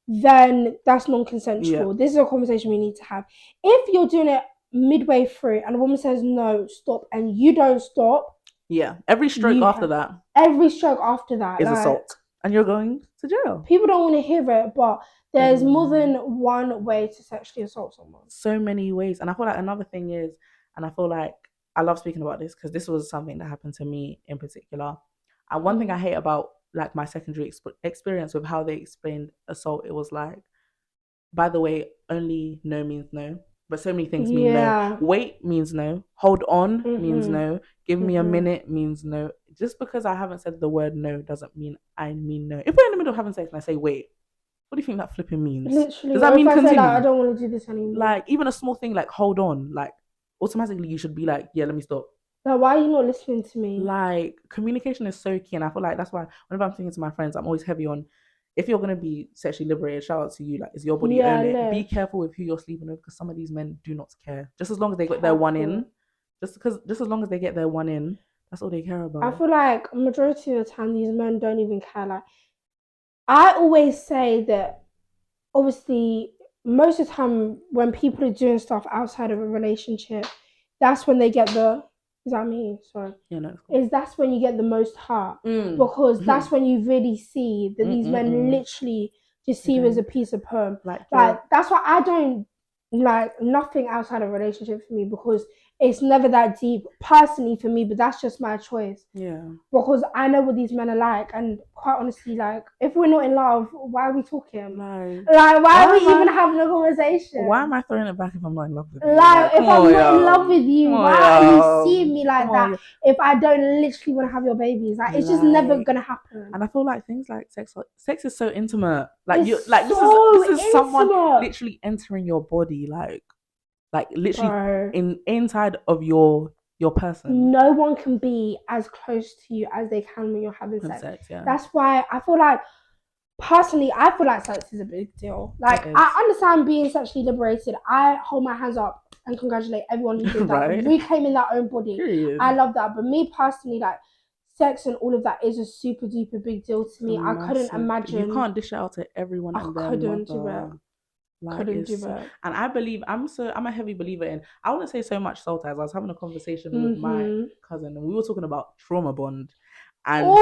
then that's non-consensual. This is a conversation we need to have. If you're doing it midway through and a woman says no, stop, and you don't stop, every stroke after that is assault, and you're going to jail. People don't want to hear it, but there's more than one way to sexually assault someone. So many ways. And I feel like another thing is, and I feel like I love speaking about this because this was something that happened to me in particular. And one thing I hate about like my secondary experience with how they explained assault, it was like, by the way, only no means no. But so many things mean no. Wait means no. Hold on means no. Give me a minute means no. Just because I haven't said the word no doesn't mean I mean no. If we're in the middle of having sex and I say wait, what do you think that flipping means? Literally. Does that mean continue? Say, like, I don't want to do this anymore. Like, even a small thing like hold on, like automatically you should be like, yeah, let me stop. Like, why are you not listening to me? Like, communication is so key, and I feel like that's why whenever I'm thinking to my friends, I'm always heavy on, if you're gonna be sexually liberated, shout out to you. Like, it's your body, own it. Be careful with who you're sleeping with, because some of these men do not care. Just as long as they get their one in, just as long as they get their one in, That's all they care about. I feel like majority of the time these men don't even care. Like, I always say that obviously most of the time when people are doing stuff outside of a relationship, that's when they get the is that me? Sorry. Yeah, no. That's when you get the most hurt. Because that's when you really see that these men literally just see you as a piece of perm. Like that's why I don't like nothing outside of a relationship for me, because it's never that deep personally for me, but that's just my choice. Yeah. Because I know what these men are like, and quite honestly, like, if we're not in love, why are we talking? Like why are we even having a conversation? Why am I throwing it back if I'm not in love with you? Like, if I'm not in love with you, why are you seeing me like that? If I don't literally want to have your babies, like, it's just never gonna happen. And I feel like things like sex is so intimate. Like, you like this is someone literally entering your body, like literally inside of your person. No one can be as close to you as they can when you're having sex. Yeah. That's why I feel like, personally, I feel like sex is a big deal. Like, I understand being sexually liberated. I hold my hands up and congratulate everyone who did that. Reclaiming their own body. Period. I love that. But me personally, like, sex and all of that is a super duper big deal to me. I couldn't imagine. You can't dish it out to everyone. I couldn't do it. Like, couldn't do it. And I believe I'm a heavy believer in, I wouldn't say so much soul ties. I was having a conversation with my cousin, and we were talking about trauma bond. And do you know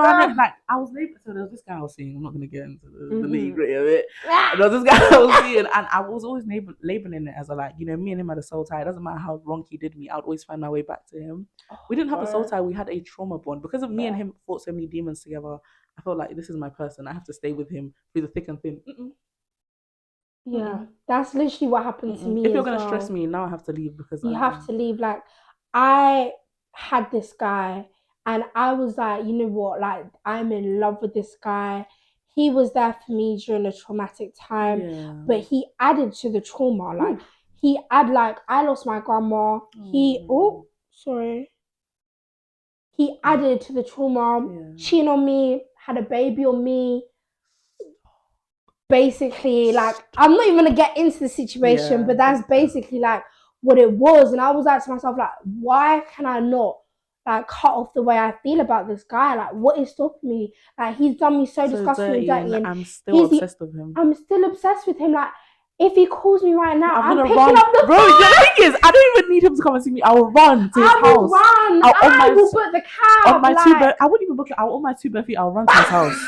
what I mean? Like, I was labeling, so there was this guy I was seeing, I'm not gonna get into the nitty-gritty of it. There was this guy I was seeing, and I was always labeling it as like, you know, me and him had a soul tie. It doesn't matter how wrong he did me, I would always find my way back to him. We didn't have a soul tie, we had a trauma bond. Because of me and him fought so many demons together, I felt like this is my person. I have to stay with him through the thick and thin. Yeah, that's literally what happened to me. If you're gonna stress me, now I have to leave, because you have to leave. Like, I had this guy, and I was like, you know what? Like, I'm in love with this guy. He was there for me during a traumatic time, but he added to the trauma. Like, I lost my grandma. He added to the trauma, cheating on me, had a baby on me. Basically, like, I'm not even gonna get into the situation, but that's basically like what it was. And I was like to myself, like, why can I not like cut off the way I feel about this guy? Like, what is stopping me? Like, he's done me so disgustingly dirty, and I'm still obsessed with him. I'm still obsessed with him. Like, if he calls me right now, I'm picking up the phone. The thing is, I don't even need him to come and see me. I will run to his house. I will book the cab. On my I wouldn't even book it. On my 2 bare feet, I'll run to his house.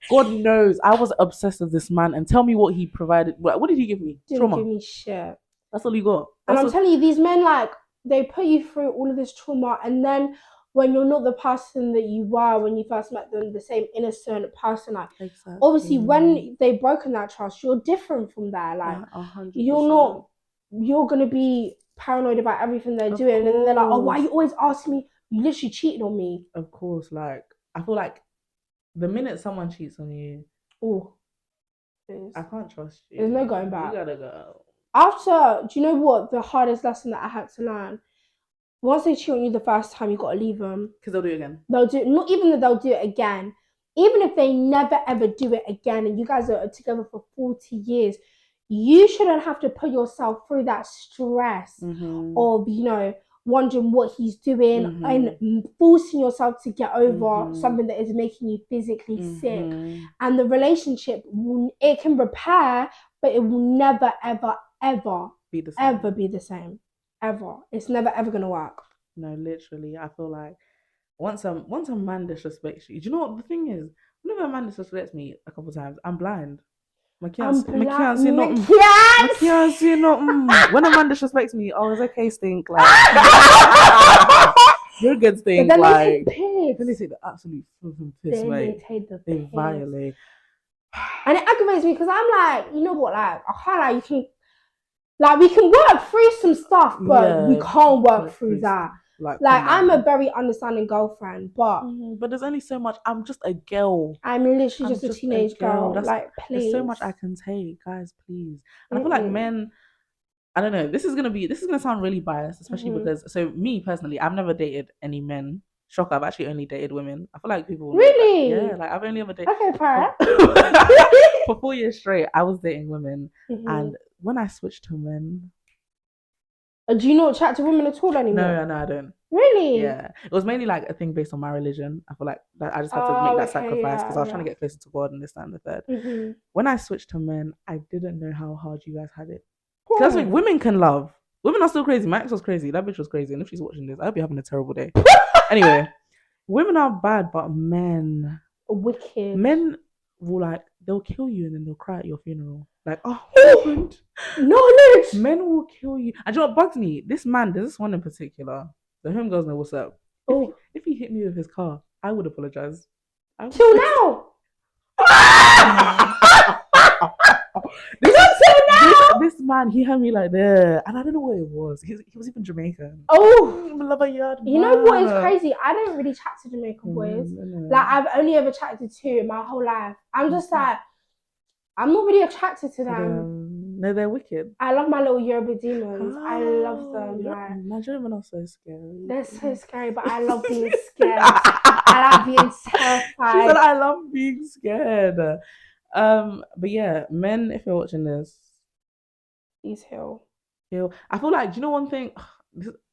God knows, I was obsessed with this man. And tell me what he provided. What did he give me? Trauma. Didn't give me shit. That's all he got. And I'm telling you, these men, like, they put you through all of this trauma, and then when you're not the person that you were when you first met them, the same innocent person, like, obviously when they've broken that trust, you're different from there. Like, 100%. You're gonna be paranoid about everything they're doing, and then they're like, oh, why are you always asking me? You literally cheated on me. Of course. Like, I feel like the minute someone cheats on you, I can't trust you. There's no going back. You gotta go. After, do you know what the hardest lesson that I had to learn? Once they cheat on you the first time, you gotta leave them. Because they'll do it again. They'll do, not even that they'll do it again. Even if they never ever do it again, and you guys are together for 40 years, you shouldn't have to put yourself through that stress of, you know, wondering what he's doing and forcing yourself to get over something that is making you physically sick. And the relationship, it can repair, but it will never, ever, ever be the same. Ever. It's never, ever going to work. No, literally. I feel like once a man disrespects you, do you know what the thing is? Whenever a man disrespects me a couple of times, I'm blind. I can't see nothing. When a man disrespects me, oh, it's okay, stink. Like, you're a good stink. But then like, then they take the absolute piss, mate. They violate. And it aggravates me because I'm like, you know what? Like, I can't, like, we can work through some stuff, but we can't work through that. Like I'm a very understanding girlfriend, but there's only so much. I'm just a girl. I'm literally just a teenage girl. Like, please. There's so much I can take, guys. Please. And I feel like men, I don't know. This is gonna sound really biased, especially because, so me personally, I've never dated any men. Shock! I've actually only dated women. I feel like people really, like I've only ever dated. Okay, Parrot. For 4 years straight, I was dating women, and when I switched to men, Do you not chat to women at all anymore? No, I don't. Really? Yeah, it was mainly like a thing based on my religion. I feel like that I just had to make that sacrifice because I was trying to get closer to God and this and the third. Mm-hmm. When I switched to men, I didn't know how hard you guys had it. Because that's what women can love. Women are still crazy. My ex was crazy. That bitch was crazy. And if she's watching this, I hope you're having a terrible day. Anyway, women are bad, but men, wicked. Men will they'll kill you and then they'll cry at your funeral. Like, oh, what happened? Knowledge. Men will kill you. And you know what bugs me? This man, there's this one in particular. The homegirls know what's up. If he hit me with his car, I would apologize. Till now. This man, he had me like there, and I don't know what it was. He was even Jamaican. You know what is crazy? I don't really chat to Jamaican boys. No. Like I've only ever chatted to 2 in my whole life. I'm just like, I'm not really attracted to them. No, they're wicked. I love my little Yoruba demons. I love them. Nigerian men are so scary. They're so scary, but I love being scared. I like being terrified. She said, I love being scared. But yeah, men, if you're watching this, please heal. I feel like, do you know one thing?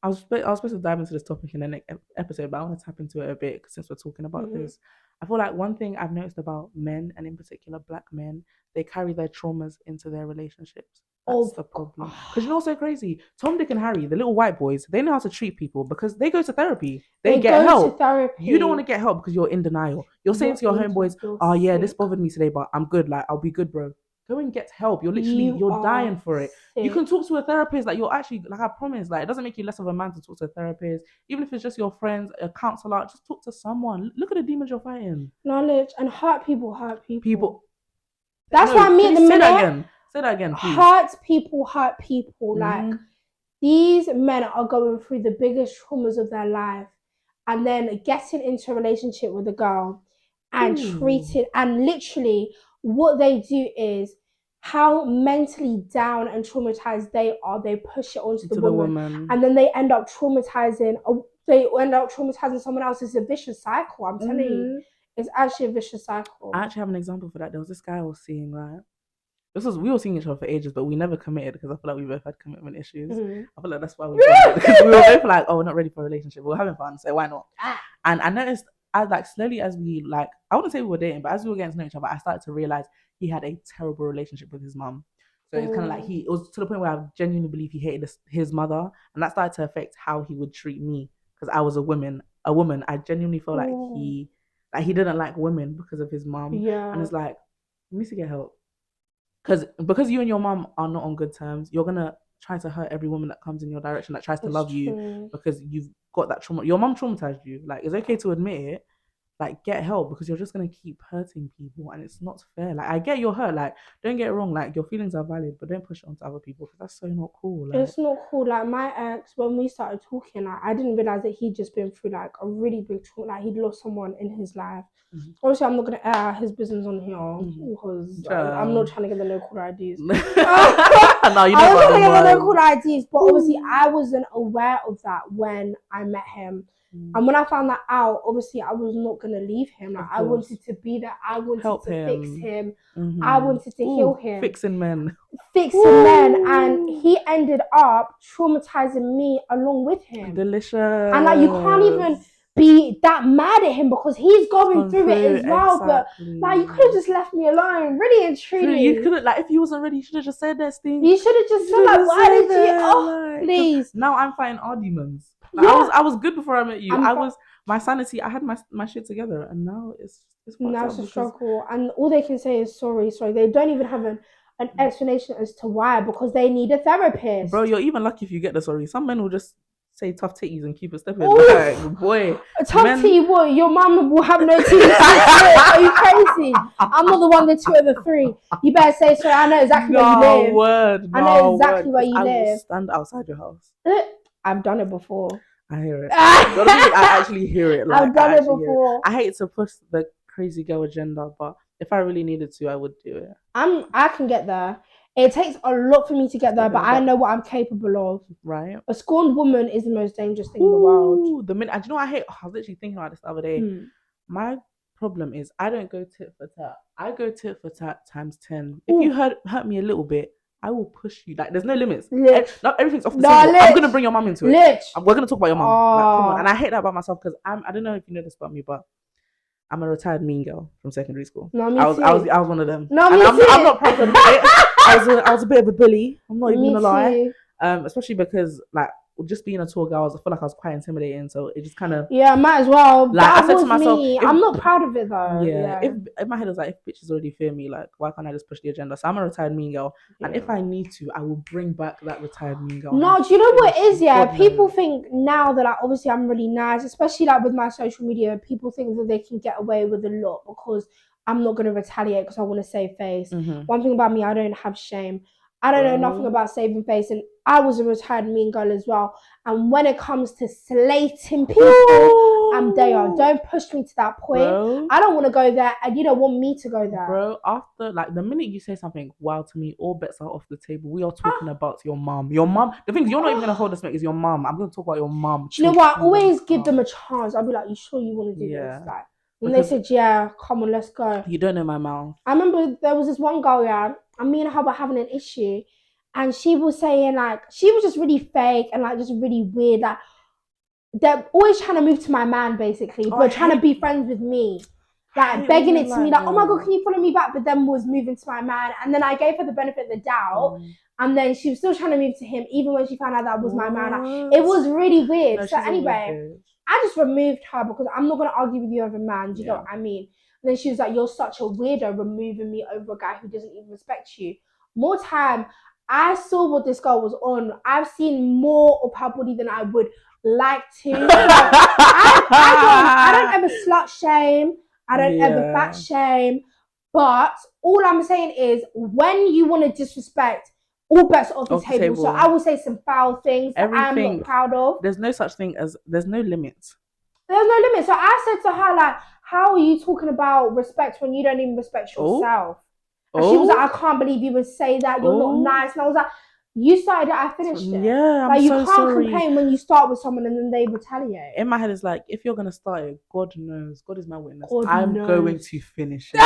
I was supposed to dive into this topic in the next episode, but I want to tap into it a bit since we're talking about this. I feel like one thing I've noticed about men, and in particular black men, they carry their traumas into their relationships. That's the problem. Because you know what's so crazy? Tom, Dick, and Harry, the little white boys, they know how to treat people because they go to therapy. They get help. You don't want to get help because you're in denial. You're saying to your homeboys, "Oh yeah, this bothered me today, but I'm good. Like I'll be good, bro." Go and get help. You're dying for it. Sick. You can talk to a therapist. Like you're actually, like I promise, like it doesn't make you less of a man to talk to a therapist. Even if it's just your friends, a counselor, just talk to someone. Look at the demons you're fighting. Knowledge and hurt people. That's why me at the minute. Say that again, please. Hurt people. Like these men are going through the biggest traumas of their life, and then getting into a relationship with a girl and treating, and literally what they do is how mentally down and traumatized they are. They push it onto the woman, and then they end up traumatizing. Someone else. It's a vicious cycle. I'm telling you, it's actually a vicious cycle. I actually have an example for that. There was this guy I was seeing, right? We were seeing each other for ages, but we never committed because I feel like we both had commitment issues. I feel like that's why we because we were both like, oh, we're not ready for a relationship. We're having fun, so why not? And I noticed, slowly as we I wouldn't say we were dating, but as we were getting to know each other, I started to realize he had a terrible relationship with his mum. So it's kind of like it was to the point where I genuinely believe he hated his mother, and that started to affect how he would treat me because I was a woman. I genuinely felt like he didn't like women because of his mum. Yeah, and it's like, you need to get help. Because you and your mom are not on good terms, you're gonna try to hurt every woman that comes in your direction that tries to love you because you've got that trauma. Your mom traumatized you. Like, it's okay to admit it. Like, get help because you're just gonna keep hurting people and it's not fair. Like, I get you're hurt. Like, don't get it wrong. Like, your feelings are valid, but don't push it onto other people because that's so not cool. Like, it's not cool. Like, my ex, when we started talking, I didn't realize that he'd just been through like a really big trauma. Like, he'd lost someone in his life. Obviously, I'm not gonna air his business on here because I'm not trying to get the no caller IDs. No, you don't. I was trying to get the no caller IDs, but obviously, I wasn't aware of that when I met him. And when I found that out, obviously, I was not going to leave him. Like, I wanted to be there. I wanted to fix him. I wanted to heal him. Fixing men. And he ended up traumatizing me along with him. Delicious. And like, you can't even be that mad at him because he's going through it as well. Exactly. But like, you could have just left me alone, really and truly. You could have, like, if you wasn't ready, you should have just said this thing. You should have just said, like, why did you? Oh, please. Now I'm fighting our demons. Like, yeah. I was good before I met you. My sanity. I had my shit together, and now it's a struggle. And all they can say is sorry. They don't even have an explanation as to why, because they need a therapist. Bro, you're even lucky if you get the sorry. Some men will just say tough titties and keep it stepping. Like, boy, a tough titty boy. Your mum will have no titties. Are you crazy? I'm not the one, the two, or the three. You better say sorry. I know exactly where you live. I know exactly where you live. I will stand outside your house. I've done it before. I hear it. I actually hear it. Like, I've done it before. I hate to push the crazy girl agenda, but if I really needed to, I would do it. I can get there. It takes a lot for me to get there, but I know what I'm capable of. Right. A scorned woman is the most dangerous thing in the world. And you know, I was literally thinking about this the other day. My problem is I don't go tit for tat. I go tit for tat times 10. If you hurt me a little bit, I will push you. Like, there's no limits. Not everything's off the table. I'm gonna bring your mum into it. We're gonna talk about your mum. Like, come on. And I hate that about myself because I don't know if you know this about me, but I'm a retired mean girl from secondary school. No, me too. I was one of them. No, and me I'm too. I'm not proud of it. I was a bit of a bully. I'm not even gonna lie. Especially because like just being a tall girl, I feel like I was quite intimidating. So it just kind of might as well. Like I said to myself, I'm not proud of it though. Yeah. If my head was like, if bitches already fear me, like why can't I just push the agenda? So I'm a retired mean girl, and if I need to, I will bring back that retired mean girl. No, do you know what it is? Yeah, people think now that like obviously I'm really nice, especially like with my social media. People think that they can get away with a lot because I'm not gonna retaliate because I want to save face. One thing about me, I don't have shame. I don't know nothing about saving face, and I was a retired mean girl as well. And when it comes to slating people, I'm there. Don't push me to that point. Bro, I don't want to go there, and you don't want me to go there. Bro, after like the minute you say something wild to me, all bets are off the table. We are talking about your mum. Your mum. The thing is, you're not even gonna hold this, mate. Is your mum? I'm gonna talk about your mum. Do you know what? I always give them a chance. I'll be like, "You sure you want to do this?" Like, and they said, "Yeah, come on, let's go." You don't know my mouth. I remember there was this one girl, and me and her were having an issue. And she was saying like she was just really fake and like just really weird. Like they're always trying to move to my man basically, but trying to be friends with me, like begging it to me, like, "Oh my god, can you follow me back?" But then was moving to my man, and then I gave her the benefit of the doubt, and then she was still trying to move to him, even when she found out that was my man. Like, it was really weird. No, so anyway, I just removed her because I'm not gonna argue with you over a man. Do you know what I mean? And then she was like, "You're such a weirdo, removing me over a guy who doesn't even respect you." More time. I saw what this girl was on. I've seen more of her body than I would like to. I don't ever slut shame. I don't ever fat shame. But all I'm saying is when you want to disrespect, all bets are off the table. So I will say some foul things that I'm not proud of. There's no such thing as, there's no limits. There's no limit. So I said to her, like, how are you talking about respect when you don't even respect yourself? And she was like, "I can't believe you would say that. You're not nice." And I was like, "You started it, I finished it." Yeah, like, you can't complain when you start with someone and then they retaliate. In my head, it's like, if you're gonna start it, God knows, God is my witness. I'm going to finish it.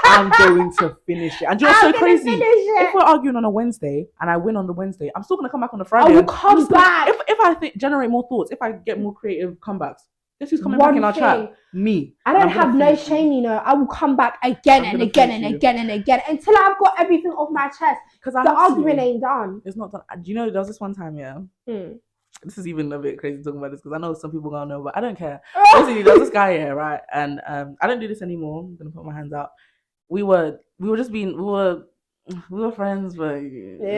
I'm going to finish it. And you're so crazy. If we're arguing on a Wednesday and I win on the Wednesday, I'm still gonna come back on the Friday. I will come back. If I generate more thoughts, if I get more creative comebacks. Guess who's coming back in our chat? Me. I don't have no shame, you know. I will come back again and again and again and again until I've got everything off my chest. Because the argument ain't done. It's not done. Do you know, there was this one time, this is even a bit crazy talking about this because I know some people gonna know, but I don't care. Basically, there's this guy here, right? And I don't do this anymore. I'm gonna put my hands up. We were friends, but we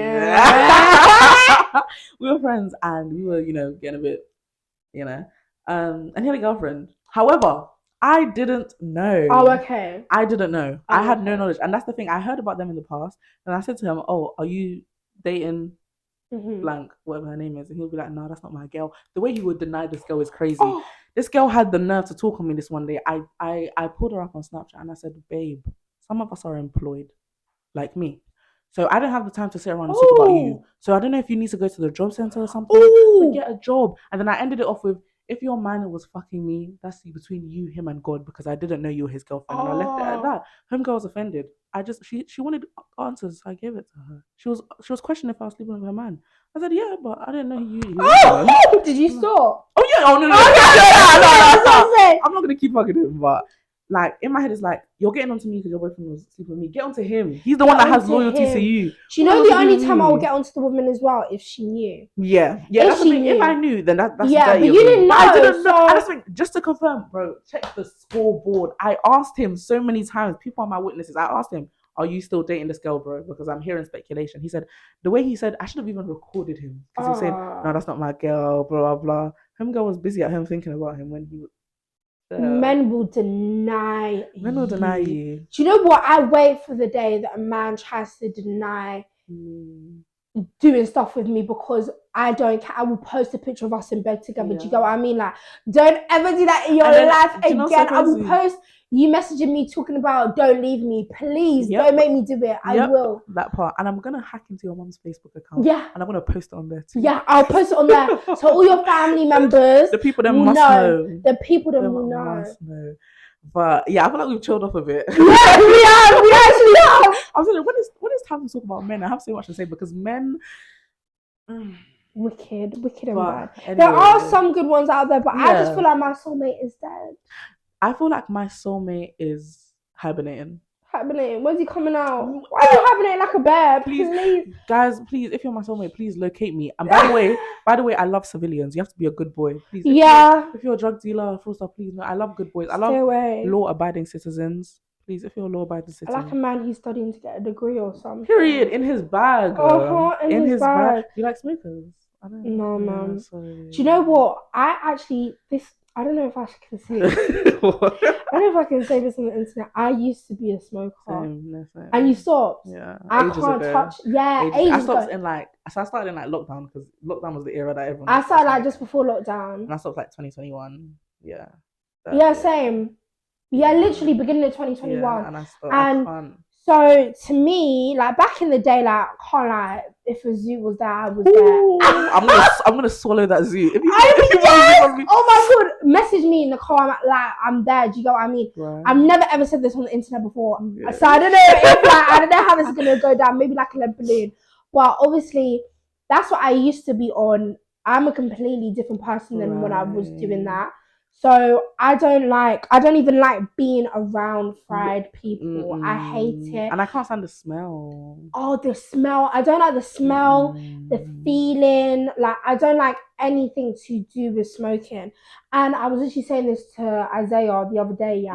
were friends, and we were, getting a bit, and he had a girlfriend. However, I didn't know. Oh, okay. I didn't know. I had no knowledge. And that's the thing. I heard about them in the past. And I said to him, "Oh, are you dating blank, whatever her name is?" And he'll be like, "No, that's not my girl." The way he would deny this girl is crazy. This girl had the nerve to talk on me this one day. I pulled her up on Snapchat and I said, "Babe, some of us are employed, like me. So I don't have the time to sit around and talk about you. So I don't know if you need to go to the job center or something. But get a job." And then I ended it off with, "If your man was fucking me, that's between you, him, and God, because I didn't know you were his girlfriend." And I left it at that. Homegirl was offended. She wanted answers, so I gave it to her. She was questioning if I was sleeping with her man. I said, "Yeah, but I didn't know you." Did you stop? Oh yeah. Oh no. I'm not gonna keep fucking him, but like in my head, it's like, you're getting onto me because your boyfriend was sleeping with me. Get onto him. He's the one that has loyalty to you. Do you know the only time I would get onto the woman as well if she knew? Yeah. That's the thing. If I knew, then that's but you didn't know. I didn't know. I just think, just to confirm, bro, check the scoreboard. I asked him so many times. People are my witnesses. I asked him, "Are you still dating this girl, bro?" Because I'm hearing speculation. He said, the way he said, I should have even recorded him because he was saying, "No, that's not my girl," blah blah blah. Homegirl was busy at home thinking about him when he was. Men will deny you. Men will deny you. Do you know what? I wait for the day that a man tries to deny doing stuff with me because I don't care. I will post a picture of us in bed together. Do you get what I mean? Like, don't ever do that in your life again. I will post you messaging me talking about "don't leave me, please, don't make me do it." I will. That part. And I'm gonna hack into your mom's Facebook account. Yeah. And I'm gonna post it on there too. Yeah, I'll post it on there. So all your family members, the people that must know. The people that will know. Must know. But yeah, I feel like we've chilled off a bit. Yeah, we have. We actually have. I was like, when is time to talk about men? I have so much to say because men. Wicked and bad. Anyway, there are some good ones out there, but I just feel like my soulmate is dead. I feel like my soulmate is hibernating. When's he coming out? Why are you hibernating like a bear? Please. Guys, please, if you're my soulmate, please locate me. And by the way, I love civilians. You have to be a good boy. Please. If you're a drug dealer, full stop, please. No, I love good boys. I love law-abiding citizens. Please, if you're a law-abiding citizen. I like a man who's studying to get a degree or something. Period. In his bag. In his bag. You like smokers? I don't know. No, man. Do you know what? I don't know if I can say this. I don't know if I can say this on the internet. I used to be a smoker. Same. And you stopped? Yeah. I can't touch. Yeah, ages I stopped ago. I started in lockdown because lockdown was the era that everyone. I started just before lockdown. And I stopped 2021. Yeah. Same. Yeah, literally beginning of 2021. Yeah, and I stopped. I can't. So to me, back in the day, I can't lie. If a zoo was there, I was there. I'm gonna swallow that zoo. Oh my god! Message me in the car. I'm there. Do you get what I mean? Right. I've never ever said this on the internet before, so I don't know if I don't know how this is gonna go down. Maybe like a lead balloon, but obviously that's what I used to be on. I'm a completely different person than when I was doing that. So I don't even like being around fried people. I hate it. And I can't stand the smell. Oh, the smell. I don't like the smell, the feeling. I don't like anything to do with smoking. And I was actually saying this to Isaiah the other day,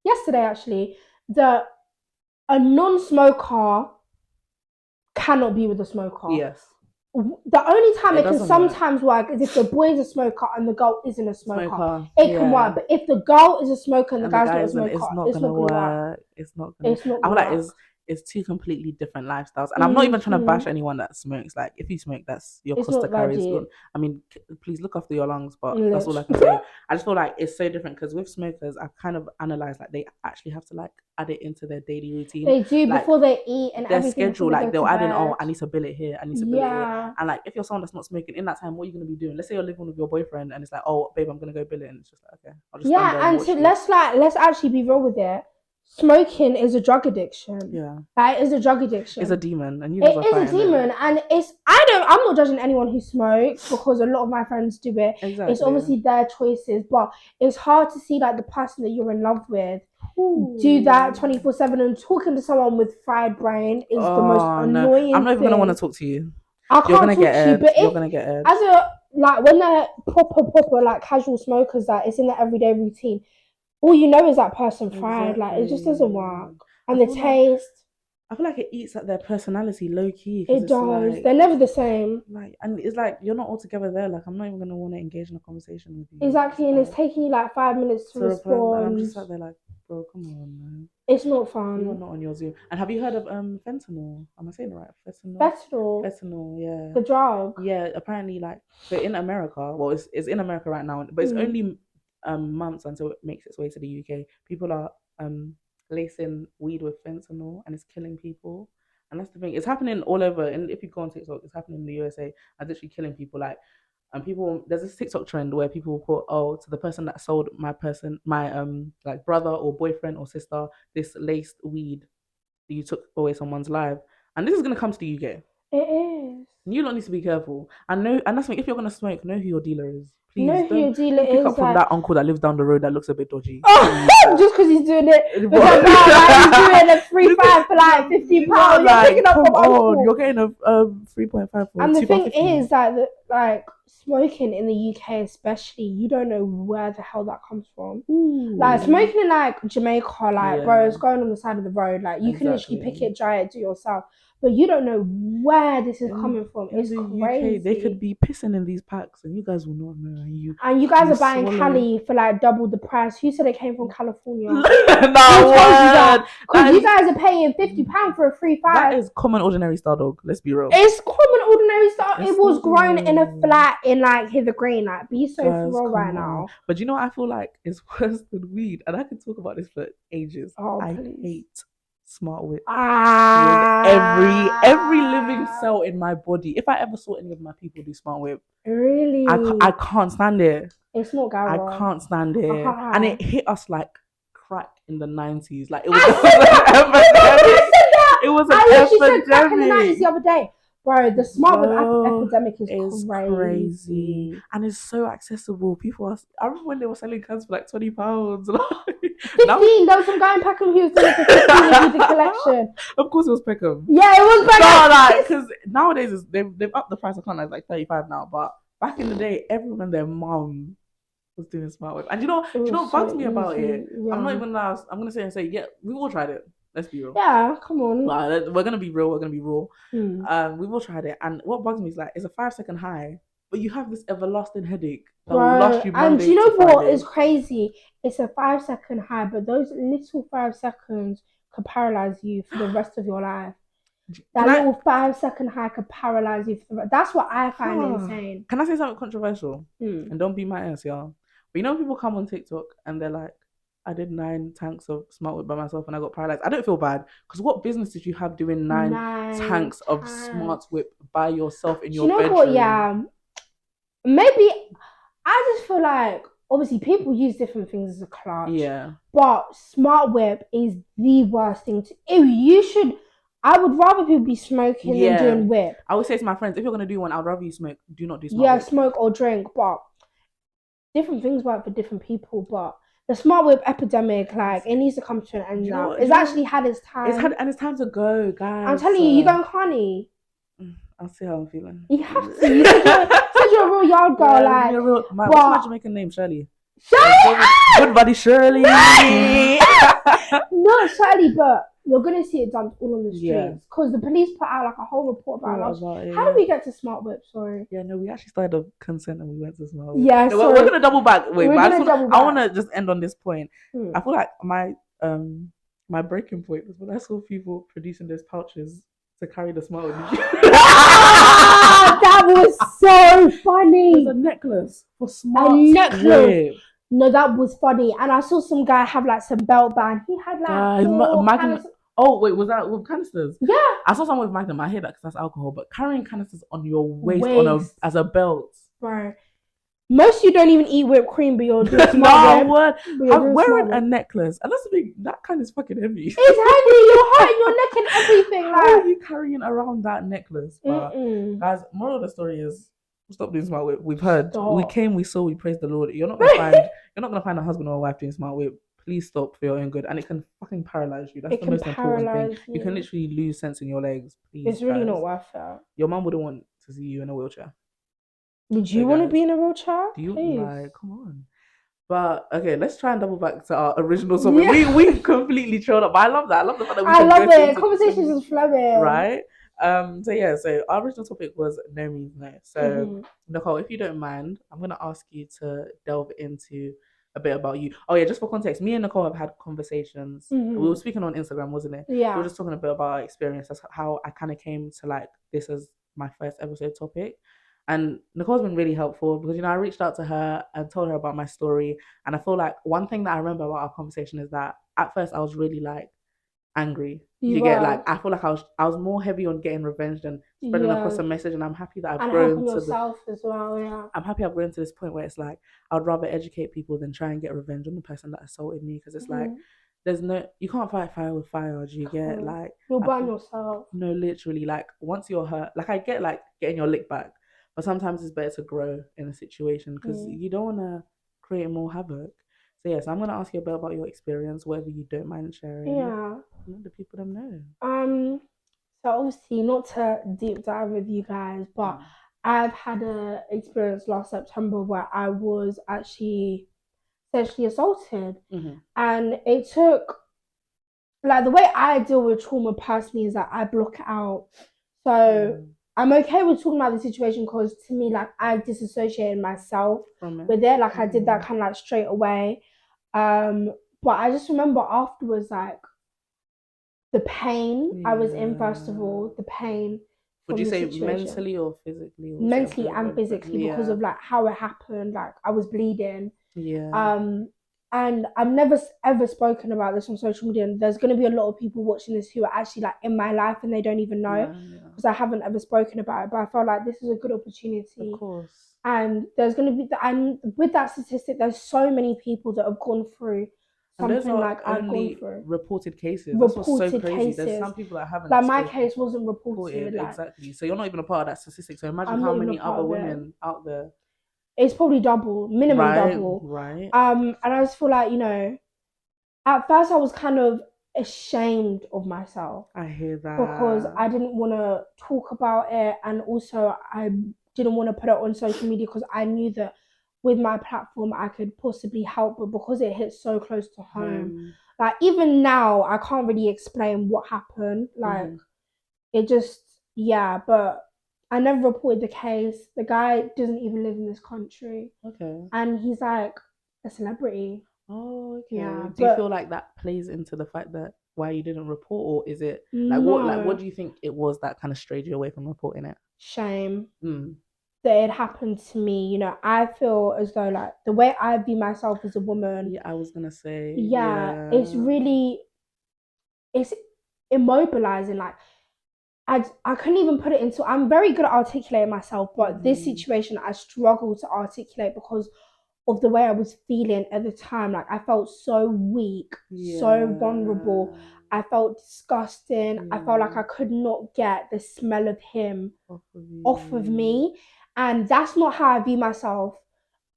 yesterday actually, that a non-smoker cannot be with a smoker. Yes. The only time it can sometimes work is if the boy is a smoker and the girl isn't a smoker. It can work, but if the girl is a smoker and the guy's not a smoker, it's not gonna work. It's not gonna work. I feel like it's two completely different lifestyles, and I'm not even trying to bash anyone that smokes. Like, if you smoke, that's your cost to carry. I mean, please look after your lungs, but that's all I can say. I just feel like it's so different because with smokers, I've kind of analysed they actually have to add it into their daily routine. They do before they eat and their everything. Schedule. They'll add in, I need to bill it here. I need to bill it here. And if you're someone that's not smoking in that time, what are you gonna be doing? Let's say you're living with your boyfriend and it's oh babe, I'm gonna go bill it, and it's just okay. I'll just let's actually be real with it. Smoking is a drug addiction. Yeah. It is a drug addiction. It's a demon. And it is a demon. And I'm not judging anyone who smokes because a lot of my friends do it. Exactly. It's obviously their choices, but it's hard to see the person that you're in love with do that 24/7, and talking to someone with fried brain is the most annoying thing. I'm not even going to want to talk to you. I can't talk to you, but you're going to get aired. As when they're proper casual smokers, it's in their everyday routine. All you know is that person fried. Exactly. It just doesn't work. And the taste. I feel like it eats at their personality low key. It does. They're never the same. And it's you're not all together there. I'm not even going to want to engage in a conversation with you. Exactly. And it's taking you 5 minutes to respond. And I'm just sat there bro, come on, man. It's not fun. You're not on your Zoom. And have you heard of fentanyl? Am I saying it right? Fentanyl, yeah. The drug. Yeah, apparently so in America, well, it's in America right now, but it's only months until it makes its way to the UK. People are lacing weed with fentanyl and it's killing people. And that's the thing. It's happening all over. And if you go on TikTok, it's happening in the USA and it's actually killing people. There's this TikTok trend where people will put, to the person that sold my brother or boyfriend or sister this laced weed, you took away someone's life. And this is gonna come to the UK. It is. You don't need to be careful. And that's why if you're gonna smoke, know who your dealer is. Please know who your dealer is. Pick up from that uncle that lives down the road that looks a bit dodgy. Just because he's doing it. He's doing a free fine for £15. You're picking up from uncle. You're getting a 3.5 for And the thing is that smoking in the UK especially, you don't know where the hell that comes from. Smoking in Jamaica, bro, it's going on the side of the road. You can literally pick it, dry it, do it yourself. But you don't know where this is coming from. It's crazy. UK, they could be pissing in these packs and you guys will not know. And you guys are buying Cali for double the price. Who said it came from California? Because you guys are paying £50 for a free five. That is common ordinary star, dog. Let's be real. It's common ordinary star. It was grown in a flat in Hither Green. Be so for real right now. But you know what I feel like is worse than weed? And I could talk about this for ages. I hate smart whip. Every living cell in my body. If I ever saw any of my people do smart whip, really, I can't stand it. It's not Gara. I can't stand it. And it hit us like crack in the 90s. Like it was it was an epidemic. Said crack in the 90s the other day. Bro, the smart whip epidemic is crazy. And it's so accessible. I remember when they were selling cans for like £20. 15. There was some guy in Peckham who was doing it for 15 with the collection. Of course it was Peckham. Yeah, it was Peckham. Because nowadays they've upped the price. I can't know, it's like 35 now. But back in the day, everyone and their mum was doing smart whip. And you know what bugs me about it? Yeah. I'm not even I'm gonna say yeah, we all tried it. Let's be real. Yeah, come on. We're gonna be real. We're gonna be raw. We've all tried it, and what bugs me is like it's a 5-second high, but you have this everlasting headache that will last you. And do you know what is crazy? It's a 5-second high, but those little 5 seconds could paralyze you for the rest of your life. That little 5-second high could paralyze you for that's what I find insane. Can I say something controversial? And don't be my ass, y'all. But you know, people come on TikTok and they're like, I did 9 tanks of smart whip by myself and I got paralyzed. I don't feel bad because what business did you have doing 9 tanks of smart whip by yourself in your bedroom? You know what? Yeah, maybe I just feel like obviously people use different things as a clutch. Yeah, but smart whip is the worst thing to. You should. I would rather people be smoking than doing whip. I would say to my friends, if you're gonna do one, I'd rather you smoke. Do not do smart whip. Smoke or drink, but different things work for different people, but. The smart whip epidemic, like, it needs to come to an end now. It's actually had its time. It's time to go, guys. I'm telling you, going Carney. I'll see how I'm feeling. You have to. You said you're a real yard girl, what's my Jamaican name? Shirley. Shirley! Good buddy, Shirley. No, Shirley, but you're going to see it done all on the streets. Because the police put out, like, a whole report about it. How did we get to smart whip? Sorry. Yeah, no, we actually started a consent and we went to smart whip. Yeah, we're going to double back. Wait, I want to just end on this point. I feel like my breaking point was when I saw people producing those pouches to carry the smart whip. That was so funny. It was a necklace for smart whip. No, that was funny. And I saw some guy have like some belt band. He had like Oh, wait, was that with canisters? Yeah. I saw someone with Magnum. I hear that because that's alcohol. But carrying canisters on your waist. As a belt. Right. Most of you don't even eat whipped cream, but you're doing smart whip. I'm wearing a necklace. And that kind is fucking heavy. It's heavy. You're hurting your neck and everything. How are you carrying around that necklace? But, guys, moral of the story is, stop doing smart whip. We've heard. Stop. We came, we saw, we praised the Lord. You're not gonna find a husband or a wife doing smart whip. Please stop for your own good. And it can fucking paralyze you. That's the most important thing. You can literally lose sense in your legs. Please, it's really not worth it. Your mum wouldn't want to see you in a wheelchair. Would you want to be in a wheelchair? Do you come on? But okay, let's try and double back to our original topic. Yeah. We completely chilled up. But I love that. I love the fact that we can love it. Conversations is flowing. Right? So our original topic was no means no. So Nicole, if you don't mind, I'm gonna ask you to delve into a bit about you. Oh yeah, just for context, me and Nicole have had conversations. We were speaking on Instagram, wasn't it? Yeah. We were just talking a bit about our experience. That's how I kind of came to like this as my first episode topic. And Nicole's been really helpful because, I reached out to her and told her about my story. And I feel like one thing that I remember about our conversation is that at first I was really like angry. You get like, I feel like I was more heavy on getting revenge than spreading across a message. And I'm happy that I've grown to yourself as well. Yeah. I'm happy I've grown to this point where it's like I'd rather educate people than try and get revenge on the person that assaulted me, because it's like you can't fight fire with fire. Do you get like you'll burn yourself? No, literally, like once you're hurt, like I get like getting your lick back. But sometimes it's better to grow in a situation because you don't want to create more havoc. So yes, I'm going to ask you a bit about your experience, whatever you don't mind sharing. Yeah. Let the people them know. So obviously not to deep dive with you guys, but I've had a experience last September where I was actually sexually assaulted. And it took, like, the way I deal with trauma personally is that I block it out. So I'm okay with talking about the situation because to me, like, I disassociated myself with it. Like, I did that kind of like straight away. But I just remember afterwards, like, the pain I was in, first of all, the pain. Would you say mentally or physically? Mentally and physically because of like how it happened. Like, I was bleeding. Yeah. And I've never ever spoken about this on social media. And there's going to be a lot of people watching this who are actually like in my life and they don't even know because I haven't ever spoken about it. But I felt like this is a good opportunity. Of course. And there's going to be, and with that statistic, there's so many people that have gone through something like I've gone through. Reported cases. That's what's so crazy. Cases. There's some people that haven't. Like my case wasn't reported. Like, exactly. So you're not even a part of that statistic. So imagine how many other women out there. It's probably double, minimum double. Right. And I just feel like, you know, at first I was kind of ashamed of myself. I hear that. Because I didn't want to talk about it, and also I didn't want to put it on social media because I knew that with my platform I could possibly help, but because it hits so close to home, like even now I can't really explain what happened. Like it just, yeah, but I never reported the case. The guy doesn't even live in this country. Okay. And he's like a celebrity. Oh, okay. Yeah. Do you feel like that plays into the fact that why you didn't report, or is it like what do you think it was that kind of strayed you away from reporting it? Shame. That it happened to me. You know, I feel as though like the way I view myself as a woman. Yeah, I was gonna say. Yeah. It's really, it's immobilizing. Like I couldn't even put it into, I'm very good at articulating myself, but this situation I struggle to articulate because of the way I was feeling at the time. Like I felt so weak, so vulnerable. I felt disgusting. I felt like I could not get the smell of him off of me. And that's not how I view myself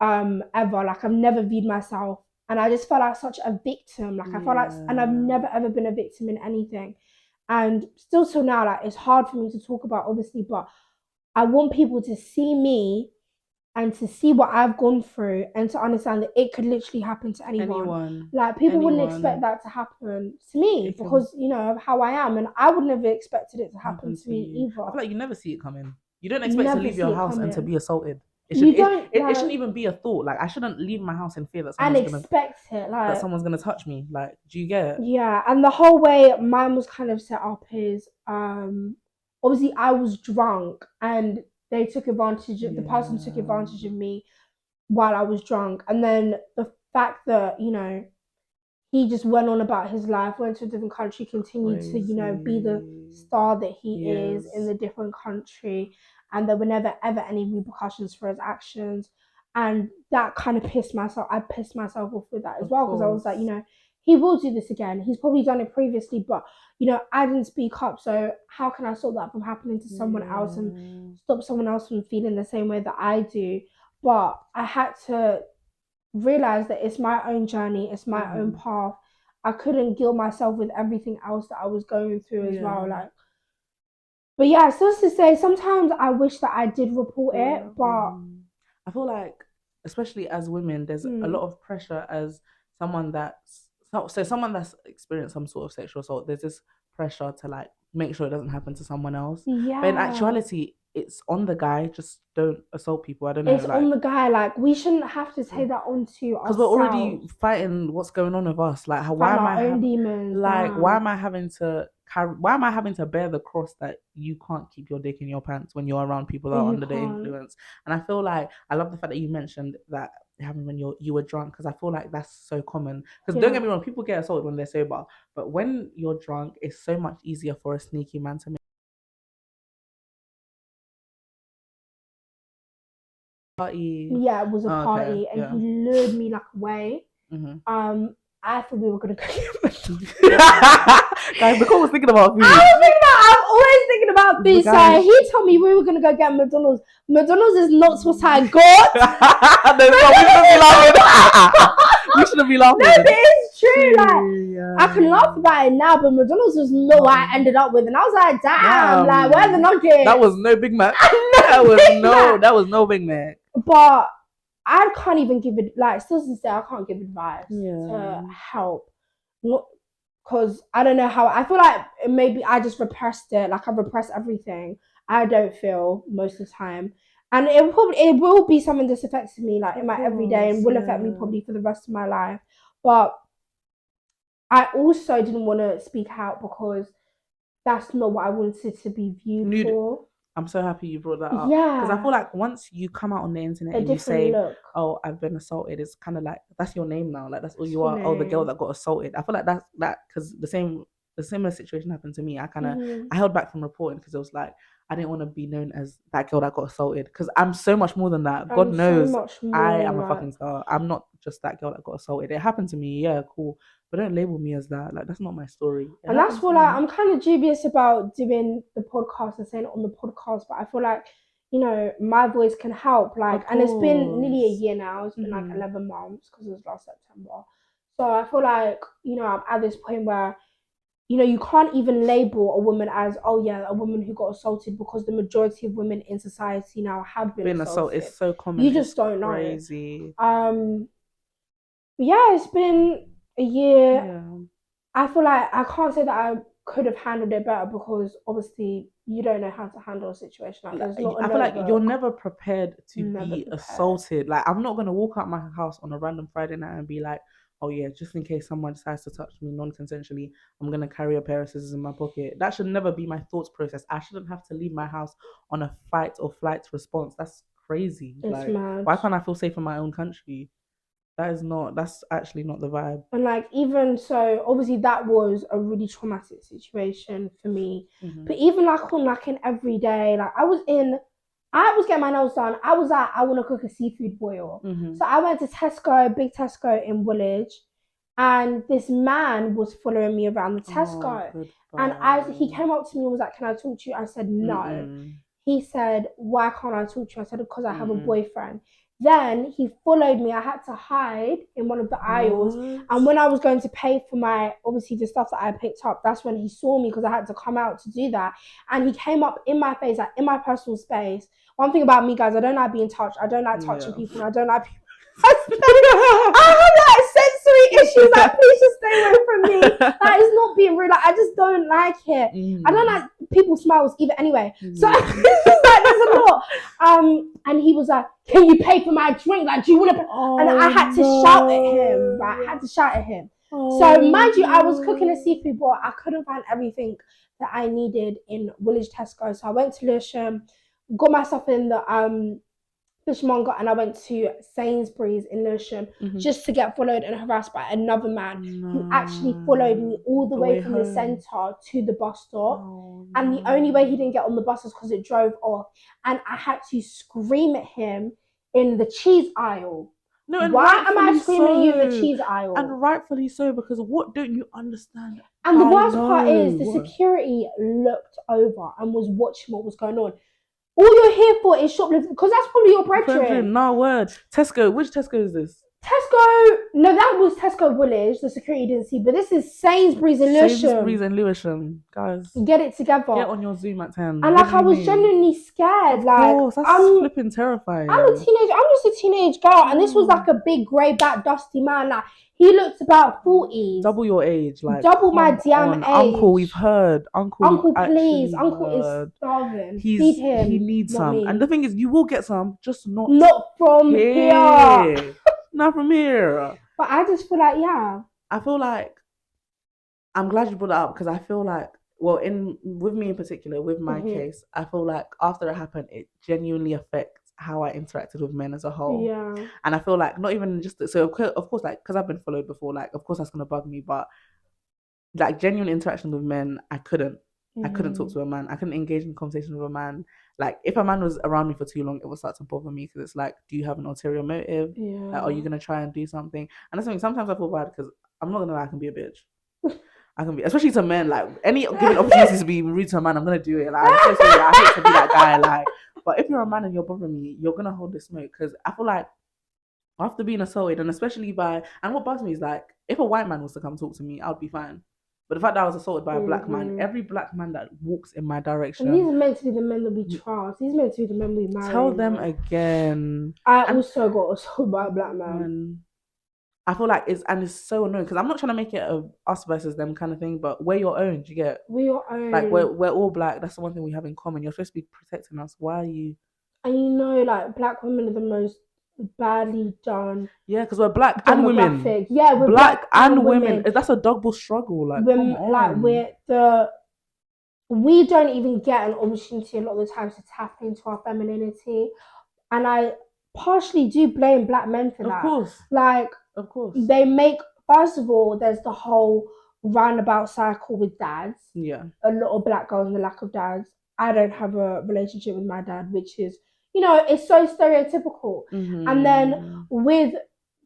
ever. Like I've never viewed myself. And I just felt like such a victim. Like I felt like, and I've never ever been a victim in anything. And still till now, like it's hard for me to talk about, obviously, but I want people to see me and to see what I've gone through and to understand that it could literally happen to anyone. Like people wouldn't expect that to happen to me because, you know, of how I am, and I would never expected it to happen to me either. I feel like you never see it coming. You don't expect to leave your house and to be assaulted. It shouldn't even be a thought. Like I shouldn't leave my house in fear that someone's gonna touch me. Like, do you get it? Yeah, and the whole way mine was kind of set up is obviously I was drunk and they took advantage of the person took advantage of me while I was drunk, and then the fact that, you know, he just went on about his life, went to a different country, continued to, you know, be the star that he is in the different country, and there were never ever any repercussions for his actions. And that kind of pissed myself off with that as well, because I was like, you know, he will do this again. He's probably done it previously, but, you know, I didn't speak up. So how can I stop that from happening to someone else and stop someone else from feeling the same way that I do? But I had to realize that it's my own journey, it's my own path. I couldn't guilt myself with everything else that I was going through as well. Like, but yeah, so to say, sometimes I wish that I did report it, but I feel like, especially as women, there's a lot of pressure as someone that's experienced some sort of sexual assault. There's this pressure to like make sure it doesn't happen to someone else. But in actuality, it's on the guy. Just don't assault people. I don't know. It's on the guy. Like we shouldn't have to take that onto ourselves. Because we're already fighting what's going on with us. Like why am I having to bear the cross that you can't keep your dick in your pants when you're around people that are under the influence? And I feel like I love the fact that you mentioned that it happened when you were drunk, because I feel like that's so common. Because don't get me wrong, people get assaulted when they're sober, but when you're drunk, it's so much easier for a sneaky man to make party. Yeah, it was a party, and he lured me like away. I thought we were gonna go. Guys, Nicole was thinking about food. I'm always thinking about food. So he told me we were gonna go get McDonald's. McDonald's is not what I got. We shouldn't be laughing. No, but it's true. Like I can laugh about it now, but McDonald's was not what I ended up with, and I was like, damn, like where's the nuggets? That was no Big Mac. That was no Big Mac. But I can't even give it, like, still to say, I can't give advice to help. Not because I don't know how, I feel like maybe I just repressed it. Like, I repressed everything. I don't feel most of the time. And it will be something that's affected me, like, in my everyday, and will affect me probably for the rest of my life. But I also didn't want to speak out because that's not what I wanted to be viewed for. I'm so happy you brought that up. Yeah. Because I feel like once you come out on the internet and you say, oh, I've been assaulted, it's kind of like, that's your name now. Like, that's all you are. Oh, the girl that got assaulted. I feel like that, because the similar situation happened to me. I held back from reporting because it was like, I didn't want to be known as that girl that got assaulted. Because I'm so much more than that. God knows I am a fucking star. I'm not just that girl that got assaulted. It happened to me. Yeah, cool. But don't label me as that. Like, that's not my story. And that's what I'm kind of dubious about doing the podcast and saying it on the podcast. But I feel like, you know, my voice can help. Like, and it's been nearly a year now. It's been like 11 months because it was last September. So I feel like, you know, I'm at this point where, you know, you can't even label a woman as, oh yeah, a woman who got assaulted, because the majority of women in society now have been assaulted. It's so common. You just don't know. Crazy. Yeah, it's been a year. Yeah. I feel like I can't say that I could have handled it better, because obviously you don't know how to handle a situation like that. I feel like you're never prepared to be assaulted. Like, I'm not gonna walk out my house on a random Friday night and be like, oh yeah, just in case someone decides to touch me non-consensually, I'm gonna carry a pair of scissors in my pocket. That should never be my thoughts process. I shouldn't have to leave my house on a fight or flight response. That's crazy. It's mad. Why can't I feel safe in my own country? That's actually not the vibe. And like, even so, obviously that was a really traumatic situation for me. But even like on like an everyday, like I was getting my nails done. I want to cook a seafood boil. So I went to Tesco, big Tesco in Woolwich, and this man was following me around the Tesco. And he came up to me and was like, can I talk to you? I said, no. He said, why can't I talk to you? I said, because I have a boyfriend. Then he followed me. I had to hide in one of the aisles. And when I was going to pay for obviously the stuff that I picked up, that's when he saw me, because I had to come out to do that. And he came up in my face, like in my personal space. One thing about me, guys, I don't like being touched. I don't like touching people. And I don't like people. I have like sensory issues. Like, please just stay away from me. Like, it's not being rude. Like, I just don't like it. I don't like people's smiles either. Anyway, so it's just like there's a lot. And he was like, "Can you pay for my drink? Like, do you want to?" And I had to shout at him. Right, I had to shout at him. So mind you, I was cooking a seafood boil. I couldn't find everything that I needed in Woolwich Tesco, so I went to Lewisham, got myself in the fishmonger, and I went to Sainsbury's in Lewisham just to get followed and harassed by another man who actually followed me all the way from the centre to the bus stop. And the only way he didn't get on the bus was because it drove off. And I had to scream at him in the cheese aisle. No, and why am I screaming at you in the cheese aisle? And rightfully so, because what don't you understand? And the worst part is the security looked over and was watching what was going on. All you're here for is shoplifting, because that's probably your brethren. No word. Tesco. Which Tesco is this? Tesco. No, that was Tesco Woolwich. The security didn't see, but this is Sainsbury's in Lewisham. Sainsbury's in Lewisham, guys. Get it together. Get on your Zoom at 10. And like, I was genuinely scared. Of course, that's flipping terrifying. I'm just a teenage girl, and this was like a big grey back dusty man. Like, he looked about 40s. Double your age, like double my damn age. Uncle, we've heard. Uncle, please. Uncle is starving. Feed him. He needs some. Me. And the thing is, you will get some, just not from here. Not from here. But I just feel like, I feel like, I'm glad you brought that up, because I feel like, well, with me in particular, with my case, I feel like after it happened, it genuinely affects how I interacted with men as a whole. Yeah. And I feel like not even just so of course, like, because I've been followed before, like, of course that's gonna bug me, but like genuine interaction with men, I couldn't talk to a man. I couldn't engage in conversation with a man. Like, if a man was around me for too long, it would start to bother me, because it's like, do you have an ulterior motive? Yeah. Like, are you gonna try and do something? And that's something sometimes I feel bad, because I'm not gonna lie, I can be a bitch. I can be, especially to men. Like, any given opportunities to be rude to a man, I'm gonna do it. Like, I'm so sorry, I hate to be that guy. Like, but if you're a man and you're bothering me, you're gonna hold the smoke, because I feel like after being assaulted, and especially and what bugs me is, like, if a white man was to come talk to me, I'd be fine. But the fact that I was assaulted by a black man, every black man that walks in my direction, and these are meant to be the men that we trust. These are meant to be the men we marry. Tell them again. I also got assaulted by a black man. I feel like it's so annoying, because I'm not trying to make it a us versus them kind of thing, but we're your own. Do you get? We're your own. Like, we're all black. That's the one thing we have in common. You're supposed to be protecting us. Why are you? And you know, like, black women are the most badly done. Yeah, because we're black and women. Yeah, we're black and women. That's a double struggle. Like, we're we don't even get an opportunity a lot of the times to tap into our femininity. And I partially do blame black men for that. Of course. Like, of course. They make, first of all, there's the whole roundabout cycle with dads. Yeah. A lot of black girls and the lack of dads. I don't have a relationship with my dad, which is, it's so stereotypical. Mm-hmm. And then with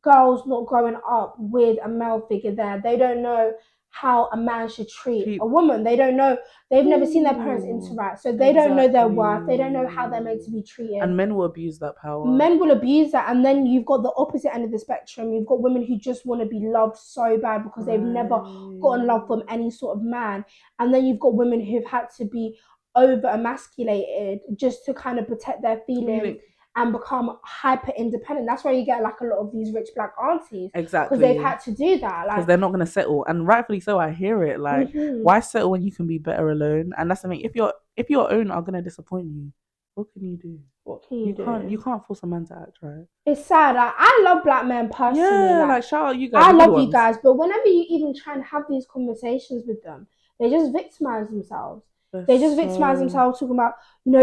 girls not growing up with a male figure there, they don't know how a man should treat a woman. They don't know. They've never seen their parents interact, so they don't know their worth. They don't know how they're meant to be treated. And men will abuse that power. Men will abuse that, and then you've got the opposite end of the spectrum. You've got women who just want to be loved so bad because they've never gotten love from any sort of man, and then you've got women who've had to be over emasculated just to kind of protect their feelings. And become hyper independent. That's why you get like a lot of these rich black aunties. Exactly. Because they've had to do that. Because they're not going to settle. And rightfully so, I hear it. Like, why settle when you can be better alone? And that's the thing. If your own are going to disappoint you, what can you do? What can you do? You can't force a man to act right. It's sad. I love black men personally. Yeah, like shout out you guys. I love you guys. But whenever you even try and have these conversations with them, they just victimize themselves. They just victimize themselves, talking about,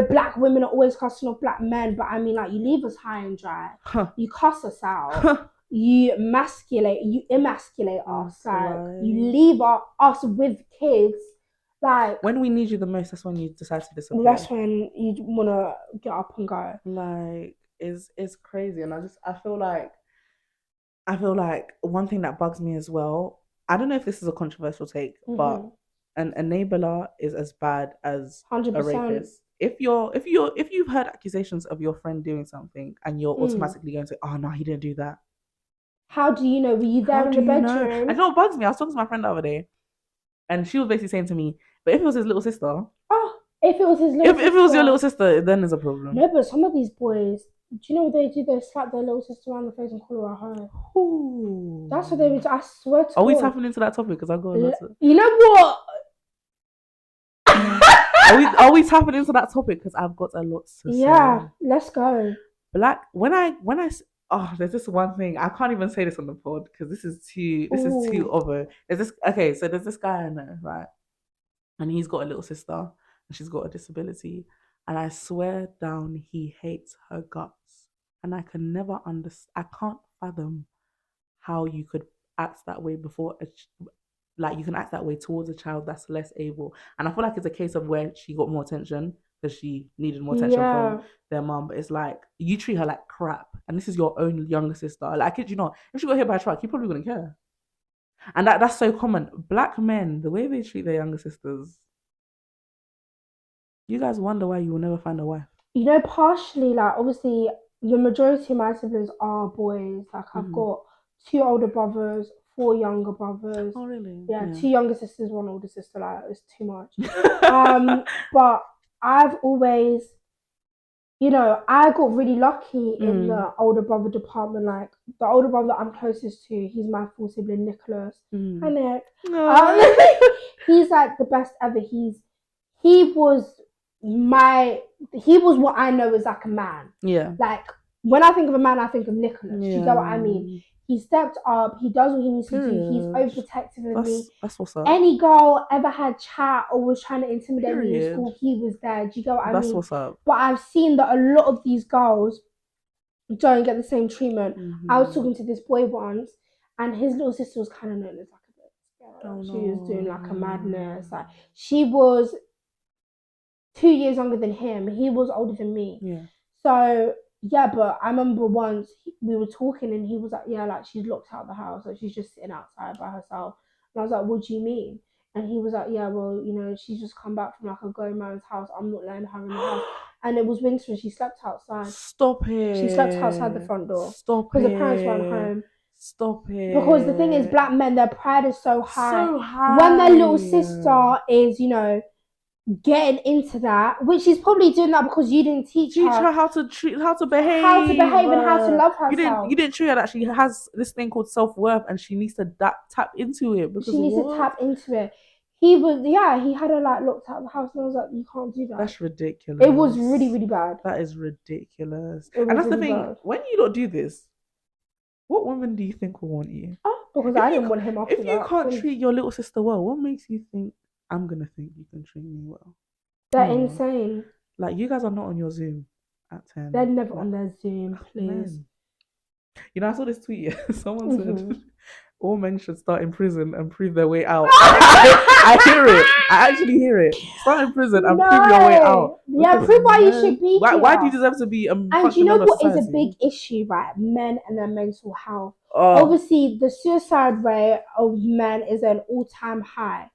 black women are always cussing off black men. But I mean, like, you leave us high and dry. You cuss us out. You emasculate us. Like, you leave us with kids. Like, when we need you the most, that's when you decide to disappear. That's when you want to get up and go. Like, it's crazy. And I feel like one thing that bugs me as well, I don't know if this is a controversial take, but an enabler is as bad as 100%. A rapist. If you've heard accusations of your friend doing something and you're automatically going to, oh no, he didn't do that. How do you know? Were you there in the bedroom? I know what bugs me. I was talking to my friend the other day, and she was basically saying to me, but if it was his little sister, if it was your little sister, then there's a problem. No, but some of these boys, do you know what they do? They slap their little sister around the face and call her a hoe. Ooh. That's what they would. I swear to God. Are we tapping into that topic? Because I've got You know what? Are we tapping into that topic? Because I've got a lot to say. Yeah, let's go. Black. There's this one thing. I can't even say this on the pod because this is too over. There's this guy I know, right? And he's got a little sister and she's got a disability. And I swear down, he hates her guts. And I can never understand. I can't fathom how you could act that way you can act that way towards a child that's less able. And I feel like it's a case of where she got more attention because she needed more attention from their mom. But it's like, you treat her like crap. And this is your own younger sister. Like, I kid you not, if she got hit by a truck, you probably wouldn't care. And that's so common. Black men, the way they treat their younger sisters, you guys wonder why you will never find a wife. Partially, like, obviously, the majority of my siblings are boys. Like, I've got 2 older brothers, 4 younger brothers. Oh, really? Yeah, 2 younger sisters, 1 older sister. Like, it's too much. But I've always, I got really lucky in the older brother department. Like, the older brother I'm closest to, he's my full sibling, Nicholas. Hi, Nick. He's like the best ever. He was what I know as like a man. Yeah. Like, when I think of a man, I think of Nicholas. Yeah. You know what I mean? He stepped up. He does what he needs to do. He's overprotective of me. That's what's up. Any girl ever had chat or was trying to intimidate me in school, he was there. Do you get what I mean? That's what's up. But I've seen that a lot of these girls don't get the same treatment. I was talking to this boy once, and his little sister was kind of known as like a bit. She was doing like a madness. Like, she was 2 years younger than him. He was older than me. Yeah. So yeah, but I remember once we were talking and he was like, yeah, like, she's locked out of the house. Like, she's just sitting outside by herself. And I was like, what do you mean? And he was like, yeah, well, she's just come back from like a grown man's house. I'm not letting her in the house. And it was winter and she slept outside. Stop it. She slept outside the front door. Stop it. Because the parents weren't home. Stop it. Because the thing is, black men, their pride is so high. So high. When their little sister is, getting into that, which she's probably doing that because you didn't teach her how to behave, and how to love herself. You didn't treat her that she has this thing called self-worth, and she needs to tap into it. Because she needs to tap into it. He had her like locked out of the house, and I was like, you can't do that. That's ridiculous. It was really, really bad. That is ridiculous. And that's really the thing. Bad. When you don't do this, what woman do you think will want you? Because I didn't want him after that. If you can't treat your little sister well, what makes you think I'm gonna think you can treat me well. They're insane. Like, you guys are not on your Zoom at 10. They're never on their Zoom, please. Man. You know, I saw this tweet. Someone said all men should start in prison and prove their way out. I hear it. I actually hear it. Start in prison and prove your way out. Yeah, prove why you should be here. Why do you deserve to be And you know what is a big issue, right? Men and their mental health. Obviously, the suicide rate of men is an all-time high.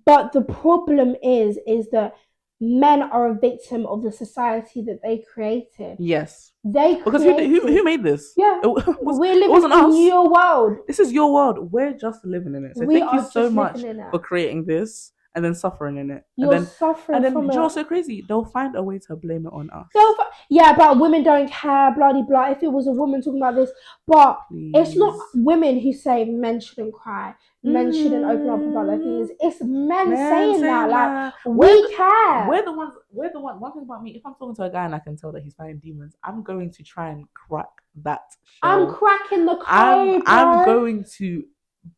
But the problem is that men are a victim of the society that they created. Yes. Because who made this? Yeah. We're living in your world. This is your world. We're just living in it. So thank you so much for creating this and then suffering in it. Suffering and then from you know what's so crazy? They'll find a way to blame it on us. But women don't care, blah, blah, blah. If it was a woman talking about this. But it's not women who say men shouldn't cry. Men shouldn't open up about their feelings. It's men saying that. Like, we care. We're the ones. One thing about me, if I'm talking to a guy and I can tell that he's fighting demons, I'm going to try and crack that shell. I'm cracking the code. I'm going to.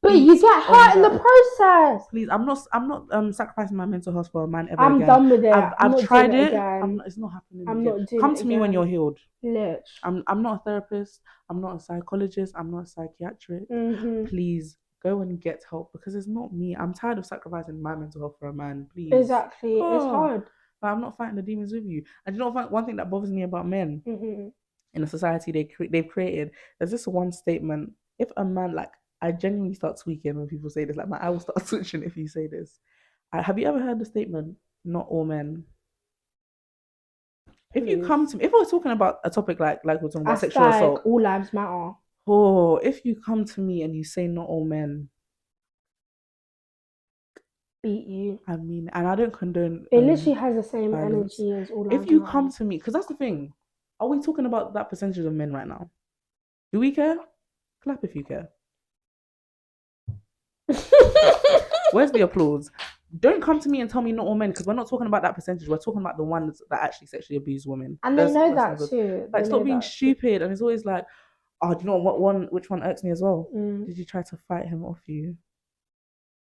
But you get hurt in the process. Please, I'm not sacrificing my mental health for a man ever again. I'm done with it. I've tried it. It's not happening. I'm not doing Come it to me when you're healed. Literally. I'm not a therapist. I'm not a psychologist. I'm not a psychiatric. Please go and get help because it's not me. I'm tired of sacrificing my mental health for a man. Please. Exactly. It's hard. But I'm not fighting the demons with you. And you know one thing that bothers me about men in the society they've created. There's this one statement. If a man, like, I genuinely start tweaking when people say this. Like, my eye will start switching if you say this. Have you ever heard the statement, not all men? If you come to me, if we're talking about a topic like we're talking about sexual assault. All lives matter. Oh, if you come to me and you say not all men. Beat you. I mean, and I don't condone. It literally has the same energy as all lives If you come to me, because that's the thing. Are we talking about that percentage of men right now? Do we care? Clap if you care. Where's the applause? Don't come to me and tell me not all men, because we're not talking about that percentage. We're talking about the ones that actually sexually abuse women. And they know that too. Like, stop being stupid. And it's always like, oh, do you know which one irks me as well? Did you try to fight him off you?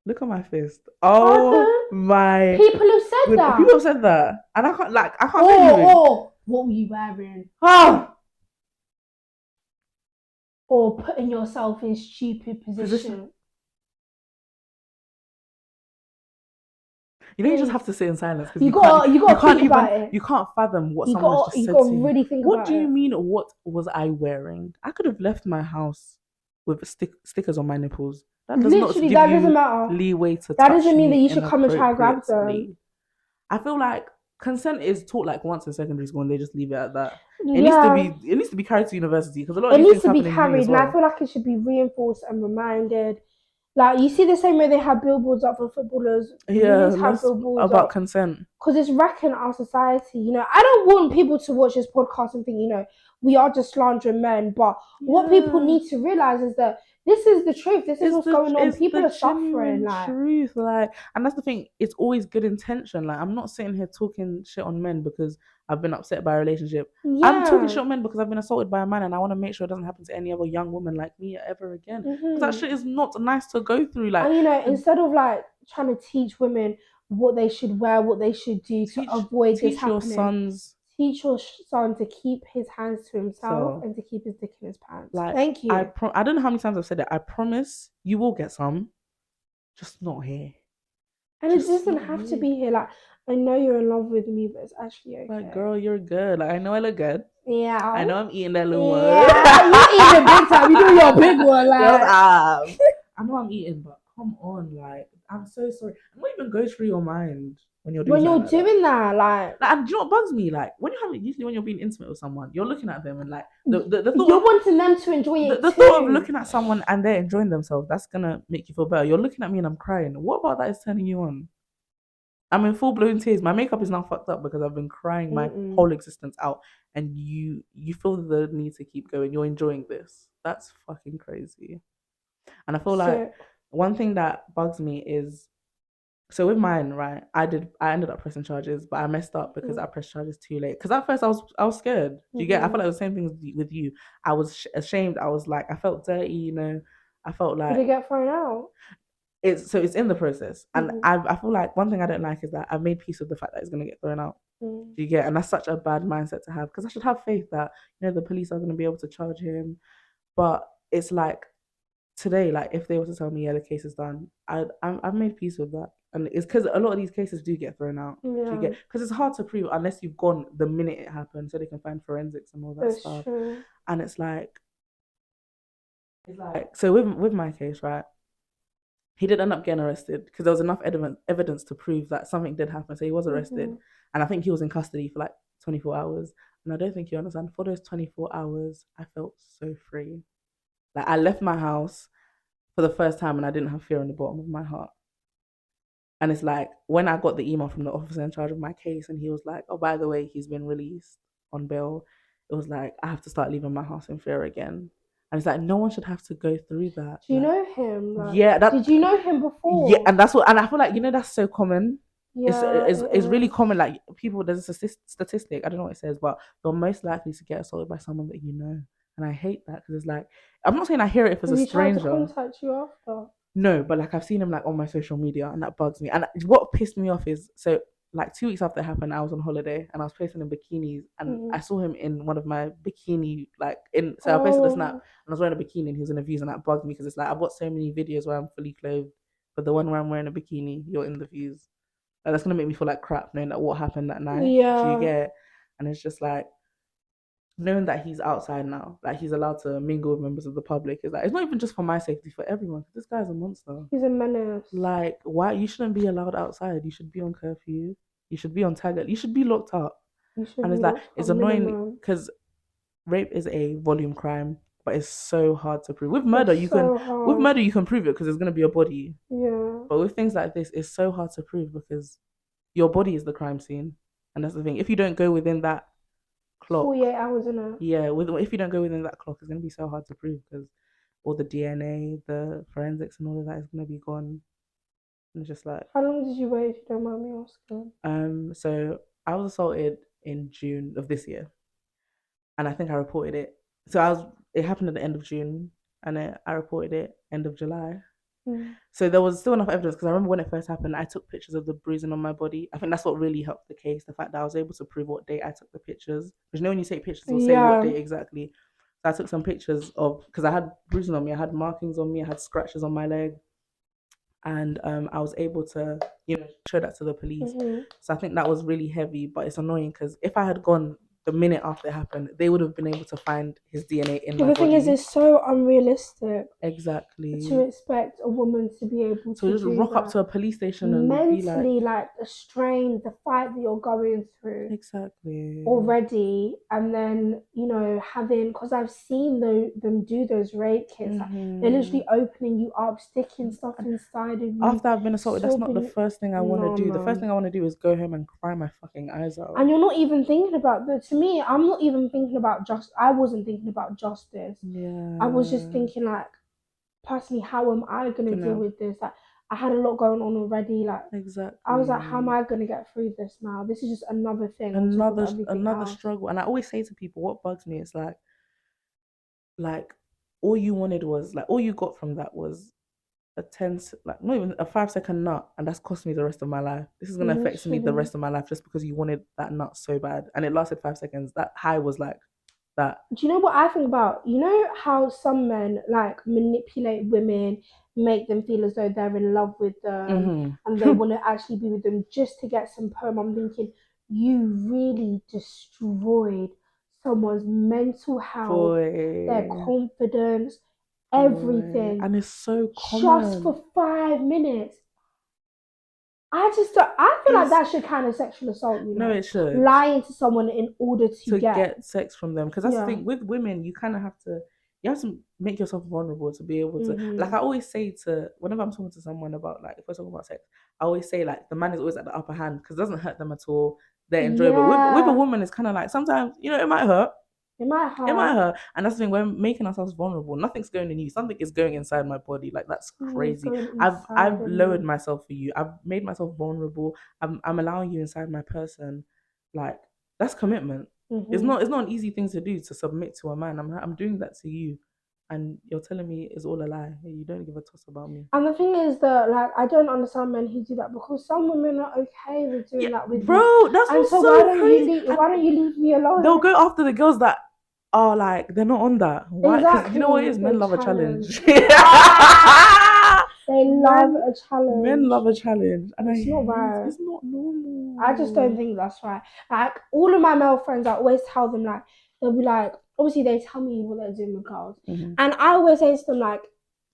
Look at my fist. Oh my. People have said that. People have said that. And I can't say what were you wearing? Or putting yourself in stupid position. You know, you just have to sit in silence because you can't fathom what someone just said to you. You got to really think about it. What do you mean? What was I wearing? I could have left my house with stickers on my nipples. That does not give that doesn't matter. Leeway to. That doesn't mean that you should come and try and grab them. I feel like consent is taught like once in secondary school, and they just leave it at that. It needs to be carried to university because a lot of things happen in uni as well. It needs to be carried, and I feel like it should be reinforced and reminded. Like, you see the same way they have billboards up for footballers. Yeah, about consent. Because it's wrecking our society. You know, I don't want people to watch this podcast and think, you know, we are just slandering men. But what people need to realise is that this is the truth. This is what's going on. People are suffering. Like, truth, like, and that's the thing. It's always good intention. Like, I'm not sitting here talking shit on men because I've been upset by a relationship. Yeah. I'm talking shit on men because I've been assaulted by a man, and I want to make sure it doesn't happen to any other young woman like me ever again. Because that shit is not nice to go through. Like, and you know, instead of like trying to teach women what they should wear, what they should do to avoid this happening. Teach your son to keep his hands to himself and to keep his dick in his pants. Like, thank you. I don't know how many times I've said it. I promise you will get some, just not here. And it doesn't have to be here. Like, I know you're in love with me, but it's actually okay. Like, girl, you're good. Like, I know I look good. Yeah. I know I'm eating that little one. Yeah, you eating big time. You do your big one. Like, I know I'm eating, but come on, like, I'm so sorry. And what even goes through your mind when you're doing that? Like, and do you know what bugs me? Like, usually when you're being intimate with someone, you're looking at them and like the thought you're wanting them to enjoy it. The thought of looking at someone and they're enjoying themselves, that's gonna make you feel better. You're looking at me and I'm crying. What about that is turning you on? I'm in full blown tears. My makeup is now fucked up because I've been crying my whole existence out, and you feel the need to keep going. You're enjoying this. That's fucking crazy. And I feel like one thing that bugs me is, so with mine, right? I ended up pressing charges, but I messed up because I pressed charges too late. Because at first I was scared. Do you get? I felt like the same thing with you. I was ashamed. I was like, I felt dirty. You know, I felt like. Did it get thrown out? it's in the process. And I feel like one thing I don't like is that I've made peace with the fact that it's going to get thrown out. Do you get? And that's such a bad mindset to have, because I should have faith that, you know, the police are going to be able to charge him. But it's like today, like if they were to tell me, yeah, the case is done, I've made peace with that. And it's because a lot of these cases do get thrown out. Do you get? Because it's hard to prove unless you've gone the minute it happened, so they can find forensics and all that stuff. True. And it's like so with my case, right? He did end up getting arrested because there was enough evidence to prove that something did happen. So he was arrested, and I think he was in custody for like 24 hours. And I don't think you understand. For those 24 hours, I felt so free. Like I left my house for the first time, and I didn't have fear in the bottom of my heart. And it's like when I got the email from the officer in charge of my case, and he was like, "Oh, by the way, he's been released on bail." It was like I have to start leaving my house in fear again. And it's like no one should have to go through that. Do you know him? Like, yeah. Did you know him before? Yeah, and that's what. And I feel like, you know, that's so common. Yeah, it's really common. Like people, there's a statistic. I don't know what it says, but you're most likely to get assaulted by someone that you know. And I hate that because it's like I'm not saying I hear it if it's a stranger. He tried to contact you after? No, but like I've seen him like on my social media, and that bugs me. And what pissed me off is so like 2 weeks after it happened, I was on holiday and I was posting in bikinis, and I saw him in one of my bikini I posted a snap and I was wearing a bikini and he was in the views, and that bugged me because it's like I've got so many videos where I'm fully clothed, but the one where I'm wearing a bikini, you're in the views. Like, that's gonna make me feel like crap knowing that what happened that night. Yeah. Do you get it? And it's just like knowing that he's outside now, like he's allowed to mingle with members of the public, is like it's not even just for my safety, for everyone. This guy's a monster. He's a menace. Like, why you shouldn't be allowed outside? You should be on curfew. You should be on target. You should be locked up. And it's like it's annoying because rape is a volume crime, but it's so hard to prove. With murder, you can prove it because there's gonna be a body. Yeah. But with things like this, it's so hard to prove because your body is the crime scene, and that's the thing. If you don't go within that clock, 48 hours in it. Yeah, if you don't go within that clock, it's gonna be so hard to prove because all the DNA, the forensics, and all of that is gonna be gone. And it's just like. How long did you wait, if you don't mind me asking? So I was assaulted in June of this year, and I think I reported it. So it happened at the end of June, and I reported it end of July. So there was still enough evidence because I remember when it first happened, I took pictures of the bruising on my body. I think that's what really helped the case, the fact that I was able to prove what date I took the pictures. Because you know when you take pictures, it'll say what date exactly. So I took some pictures because I had bruising on me, I had markings on me, I had scratches on my leg. And I was able to, show that to the police. So I think that was really heavy, but it's annoying because if I had gone the minute after it happened, they would have been able to find his DNA in my body. The thing is, it's so unrealistic. Exactly. To expect a woman to be able to just rock up to a police station and mentally, be like the strain, the fight that you're going through. Exactly. Already, and then having, because I've seen them do those rape kits. Like, they're literally opening you up, sticking stuff inside of you. After I've been assaulted, that's not the first thing I want to do. The first thing I want to do is go home and cry my fucking eyes out. And you're not even thinking about that. To me, I'm not even thinking about I wasn't thinking about justice. Yeah. I was just thinking, like, personally, how am I gonna deal with this? Like, I had a lot going on already. Like, exactly. I was like, how am I gonna get through this now? This is just another thing. Another struggle. And I always say to people, what bugs me is like all you wanted was all you got from that was not even a 5-second nut, and that's cost me the rest of my life. This is gonna affect me the rest of my life just because you wanted that nut so bad, and it lasted 5 seconds. That high was like that. Do you know what I think about? You know how some men manipulate women, make them feel as though they're in love with them, and they want to actually be with them just to get some perm. I'm thinking, you really destroyed someone's mental health, their confidence, everything. And it's so common. Just for 5 minutes. I feel like that should count as sexual assault. No, it should. Lying to someone in order to get sex from them, because that's the thing with women. You kind of have to make yourself vulnerable to be able to. Like I always say whenever I'm talking to someone about if we're talking about sex, I always say the man is always at the upper hand because it doesn't hurt them at all. They're enjoyable. With a woman, it's kind of like sometimes it might hurt. It might hurt. And that's the thing, we're making ourselves vulnerable. Nothing's going in you. Something is going inside my body. That's crazy. I've lowered myself for you. I've made myself vulnerable. I'm allowing you inside my person. That's commitment. It's not an easy thing to do, to submit to a man. I'm doing that to you. and you're telling me it's all a lie. You don't give a toss about me. And the thing is that, like, I don't understand men who do that, because some women are okay with doing that with bro, you. That's and what's so why don't you leave me alone? They'll go after the girls that are like, they're not on that. Why? Because Exactly. you know what it is? Men love a challenge. They love a challenge. Men love a challenge. And it's not right. It's not normal. I just don't think that's right. Like, all of my male friends, I always tell them, like, they'll be like, obviously they tell me what they're doing with girls. And I always say to them, like,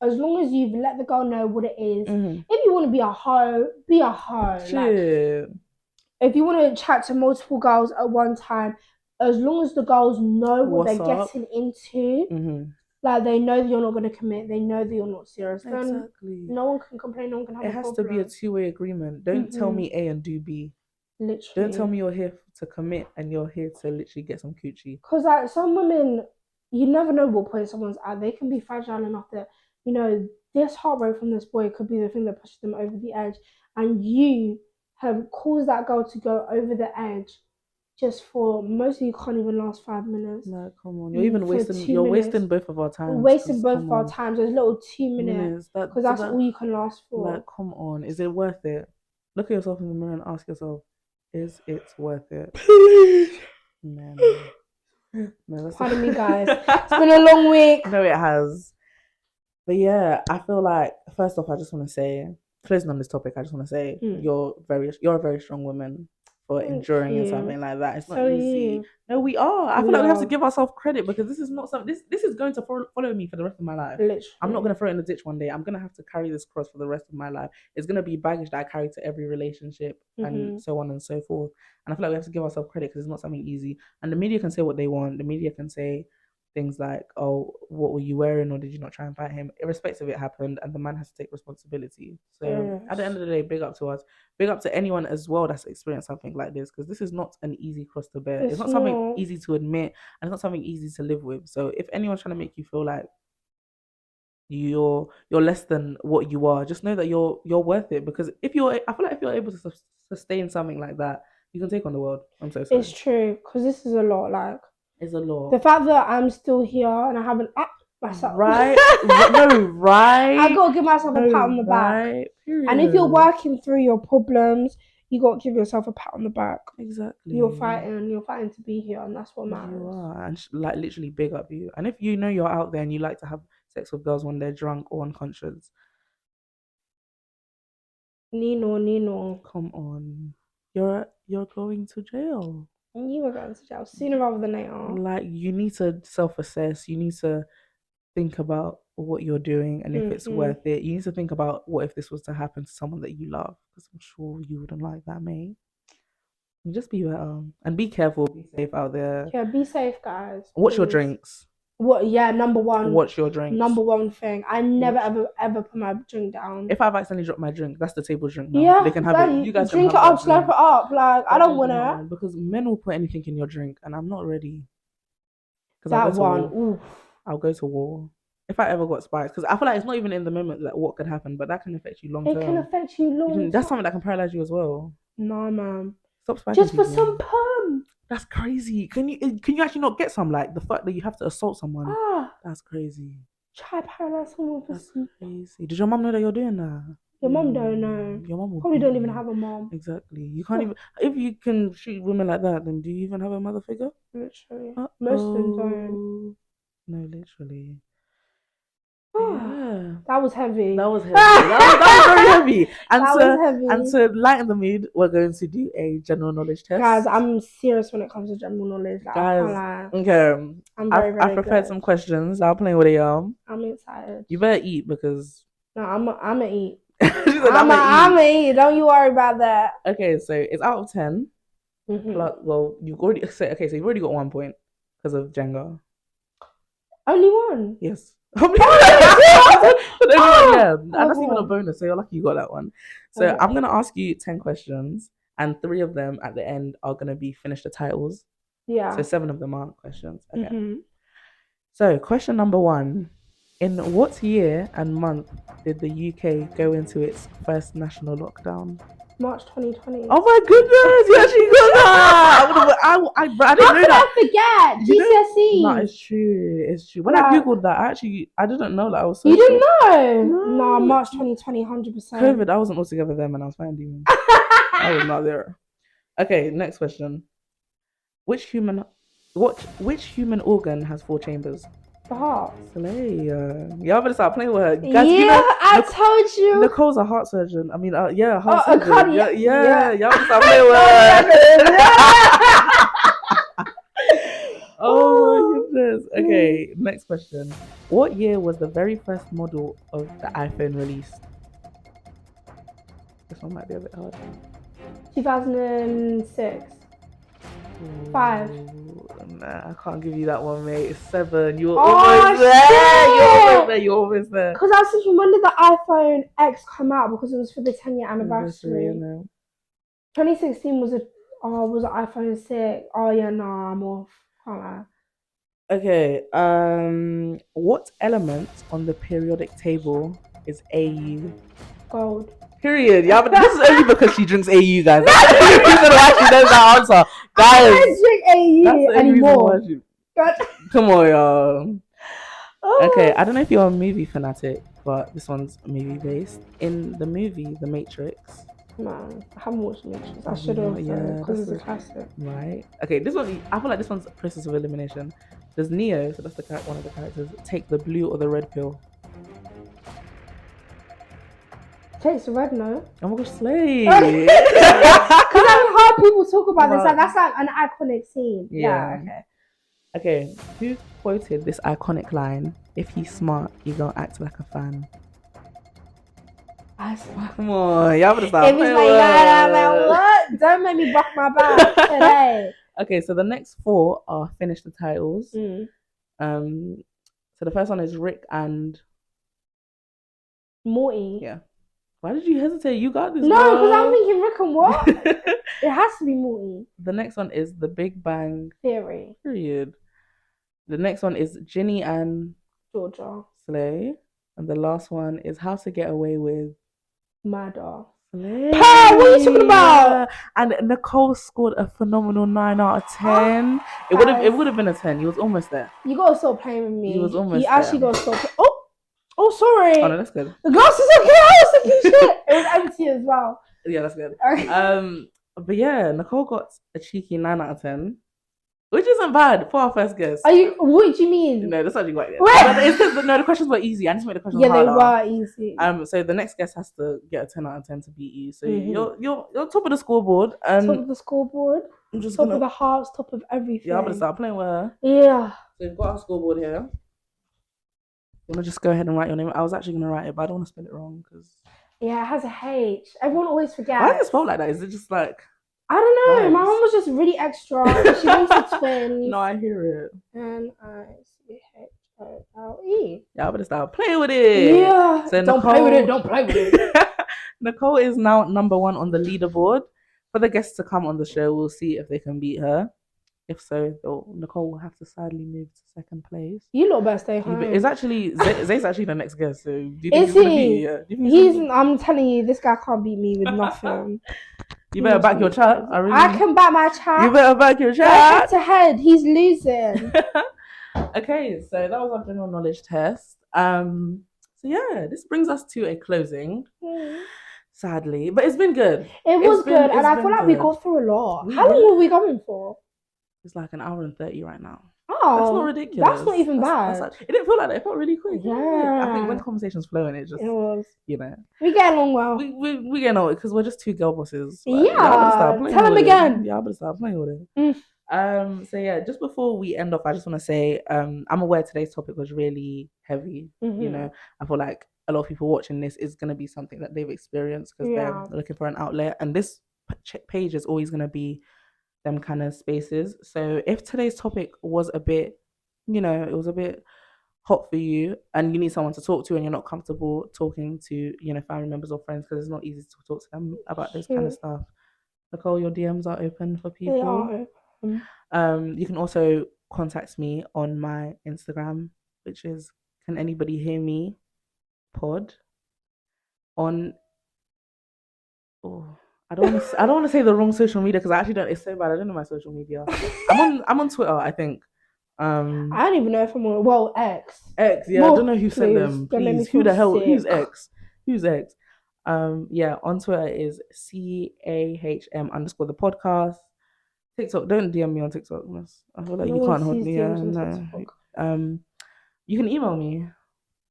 as long as you've let the girl know what it is, if you want to be a hoe, be a hoe. Like, if you want to chat to multiple girls at one time, as long as the girls know what they're getting into, like, they know that you're not going to commit, they know that you're not serious, then no one can complain, no one can have a problem. It has to be a two-way agreement. Don't tell me A and do B. Literally. Don't tell me you're here to commit and you're here to literally get some coochie. Because, like, some women, you never know what point someone's at. They can be fragile enough that, you know, this heartbreak from this boy could be the thing that pushes them over the edge, and you have caused that girl to go over the edge just for, most of you can't even last 5 minutes. Like, come on, you're even wasting both of our time. Wasting both of our times. Those little 2 minutes, because that's all you can last for. Like, come on, is it worth it? Look at yourself in the mirror and ask yourself, is it worth it? Please. No, pardon me, guys. It's been a long week. No, it has. But yeah, I feel like, first off, I just want to say, closing on this topic, I just want to say you're a very strong woman for enduring in something like that. It's not easy. No, we are. I feel like we have to give ourselves credit, because this is not something. This is going to follow me for the rest of my life. Literally. I'm not going to throw it in the ditch one day. I'm going to have to carry this cross for the rest of my life. It's going to be baggage that I carry to every relationship and so on and so forth. And I feel like we have to give ourselves credit, because it's not something easy. And the media can say what they want. The media can say things like, oh, what were you wearing, or did you not try and fight him? Irrespective, it happened, and the man has to take responsibility. So at the end of the day, big up to us. Big up to anyone as well that's experienced something like this, because this is not an easy cross to bear. It's not something easy to admit, and it's not something easy to live with. So if anyone's trying to make you feel like you're less than what you are, just know that you're worth it. Because I feel like if you're able to sustain something like that, you can take on the world. I'm so sorry. It's true, because this is a lot. Like, it's a lot. The fact that I'm still here and I haven't upped myself. Right? No, right? I got to give myself a pat on the back. Period. And if you're working through your problems, you got to give yourself a pat on the back. Exactly. You're fighting to be here, and that's what matters. You are. And like, literally big up you. And if you know you're out there and you like to have sex with girls when they're drunk or unconscious, Nino. Come on. You're going to jail. And you were going to jail sooner rather than later. Like, you need to self-assess. You need to think about what you're doing and if it's worth it. You need to think about, what if this was to happen to someone that you love? Because I'm sure you wouldn't like that, mate. Just be better and be careful. Be safe out there. Yeah, be safe, guys. What's your drinks? What? Yeah, number one. What's your drink? Number one thing. I never ever put my drink down. If I've accidentally dropped my drink, that's the table drink now. Yeah, they can have it. You guys drink it up, slurp it up. Like, I don't want it. Because men will put anything in your drink, and I'm not ready. That one. I'll go to war. If I ever got spiked, because I feel like it's not even in the moment like what could happen, but that can affect you long term. It can affect you long term. That's something that can paralyze you as well. No, man. Stop spiking just for some perm. That's crazy. Can you actually not get some? Like, the fact that you have to assault someone. That's crazy. Try paralyze someone for some. Crazy. Did your mom know that you're doing that? Your mom don't know. Your mom probably don't even have a mom. Exactly. You can't even. If you can shoot women like that, then do you even have a mother figure? Literally. Most of them don't. No, literally. Yeah. That was heavy. That was very heavy. And that was heavy. And to lighten the mood, we're going to do a general knowledge test. Guys, I'm serious when it comes to general knowledge. Like, guys, okay. I've prepared some questions. I'll play with it, y'all. I'm excited. You better eat, because no, I'm gonna eat. I'm gonna eat. Don't you worry about that. Okay, so it's out of 10. Well, you've already so you've already got 1 point because of Jenga. Only one? Yes. And that's even a bonus, so you're lucky you got that one. So I'm gonna ask you 10 questions, and 3 of them at the end are gonna be finish the titles. Yeah. So 7 of them aren't questions. Okay. So question number 1: in what year and month did the UK go into its first national lockdown? March 2020. Oh my goodness, you actually got that. I didn't know that. How could I forget? GCSE. No, it's true. It's true. When I googled that, I didn't know that. I was so You didn't know? No, March 2020, 100%. COVID, I wasn't all together then when I was finding. I was not there. Okay, next question. Which human organ has 4 chambers? The heart. Slay. Y'all better start playing with her. Guys, I told you. Nicole's a heart surgeon. I mean, heart surgeon. Cardiac. Yeah. Y'all better start playing with her. Oh my goodness. Okay, next question. What year was the very first model of the iPhone released? This one might be a bit hard. 2006. 5. Nah, I can't give you that one, mate. It's 7. You're almost there. You're almost there. Because I was thinking, when did the iPhone X come out? Because it was for the 10-year anniversary. 2016 was an iPhone 6. Oh yeah, nah, I'm off. Can't lie. Okay. What element on the periodic table is AU? Gold. Period. Yeah, but this is only because she drinks AU, guys. That's the only reason why she knows that answer. Guys, I don't drink AU anymore. Come on, y'all. Okay, I don't know if you're a movie fanatic, but this one's movie based. In the movie The Matrix. Man, I haven't watched Matrix. I should have, because it's a classic. Right. Okay, this one, I feel like this one's a process of elimination. Does Neo, so that's one of the characters, take the blue or the red pill? Takes the red, no? Oh my gosh, slay! Because I've heard people talk about this. Like, that's like an iconic scene. Yeah. Okay. Who quoted this iconic line? If he's smart, he gonna act like a fan. Come on, y'all better stop. If he's like, what? Don't make me buck my back today. Okay, so the next 4 are finish the titles. So the first one is Rick and Morty. Yeah. Why did you hesitate? You got this. No, because I'm thinking Rick and what? It has to be Morty. The next one is The Big Bang Theory. Period. The next one is Ginny and Georgia. Slay. And the last one is How to Get Away with Murder. Slay. What are you talking about? And Nicole scored a phenomenal 9 out of 10. It would have been a 10. You was almost there. You gotta stop playing with me. You was almost there. Actually gotta stop. Oh, sorry. Oh no, that's good. The glass is okay. I was thinking shit. It was empty as well. Yeah, that's good. Okay. But yeah, Nicole got a cheeky 9 out of 10. Which isn't bad for our first guess. What do you mean? No, that's actually quite good. It's because the questions were easy. I just made the questions harder. Yeah, they were easy. So the next guest has to get a 10 out of 10 to beat you. So you're top of the scoreboard. Top of the scoreboard. I'm just top of the hearts. Top of everything. Yeah, I'm gonna start playing with her. Yeah. So we've got our scoreboard here. You wanna just go ahead and write your name? I was actually gonna write it, but I don't want to spell it wrong because. Yeah, it has a H. Everyone always forgets. Why does it spell like that? Is it just like? I don't know. Nice. My mom was just really extra. She wants a twin. No, I hear it. N-I-C-H-O-L-E. Y'all better start playing with it. Yeah. So don't play with it. Don't play with it. Nicole is now number 1 on the leaderboard. For the guests to come on the show, we'll see if they can beat her. If so, Nicole will have to sadly move to 2nd place. You lot better stay home. It's actually Zay's actually the next guest. So do you think is he's gonna beat you? Yeah. I'm telling you, this guy can't beat me with nothing. You better back your chat. I can back my chat. You better back your chat. Head to head, he's losing. Okay, so that was our general knowledge test. So yeah, this brings us to a closing. Sadly, but it's been good. It was good, and I feel like we got through a lot. How long were we going for? It's like 1 hour and 30 right now. Oh, that's not ridiculous. That's not even bad. It didn't feel like that. It felt really quick. Yeah. I think when conversations flowing, it was. We get along well. We get on it because we're just 2 girl bosses. Yeah. Tell them again. Yeah, I better start playing with it. So yeah, just before we end off, I just want to say, I'm aware today's topic was really heavy. You know, I feel like a lot of people watching this is going to be something that they've experienced because they're looking for an outlet, and this page is always going to be them kind of spaces. So if today's topic was a bit, it was a bit hot for you and you need someone to talk to and you're not comfortable talking to, family members or friends because it's not easy to talk to them about this kind of stuff, Nicole, your DMs are open for people. They are open. You can also contact me on my Instagram, which is Can Anybody Hear Me Pod. I don't want to say the wrong social media because I actually don't. It's so bad. I don't know my social media. I'm on Twitter, I think. I don't even know if I'm on. Well, X. X, yeah. I don't know who sent them. Please, who the hell? Sick. Who's X? Who's X? Yeah. On Twitter is CAHM_ the podcast. TikTok. Don't DM me on TikTok. I feel like you can't hold me. No. You can email me.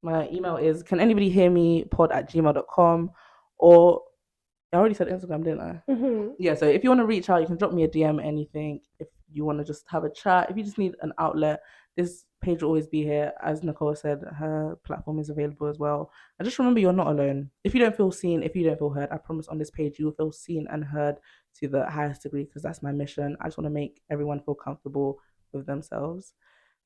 My email is cananybodyhearme@gmail.com, or I already said Instagram, didn't I? Mm-hmm. Yeah, so if you want to reach out, you can drop me a DM, anything. If you want to just have a chat, if you just need an outlet, this page will always be here. As Nicole said, her platform is available as well. And just remember, you're not alone. If you don't feel seen, if you don't feel heard, I promise on this page, you will feel seen and heard to the highest degree, because that's my mission. I just want to make everyone feel comfortable with themselves.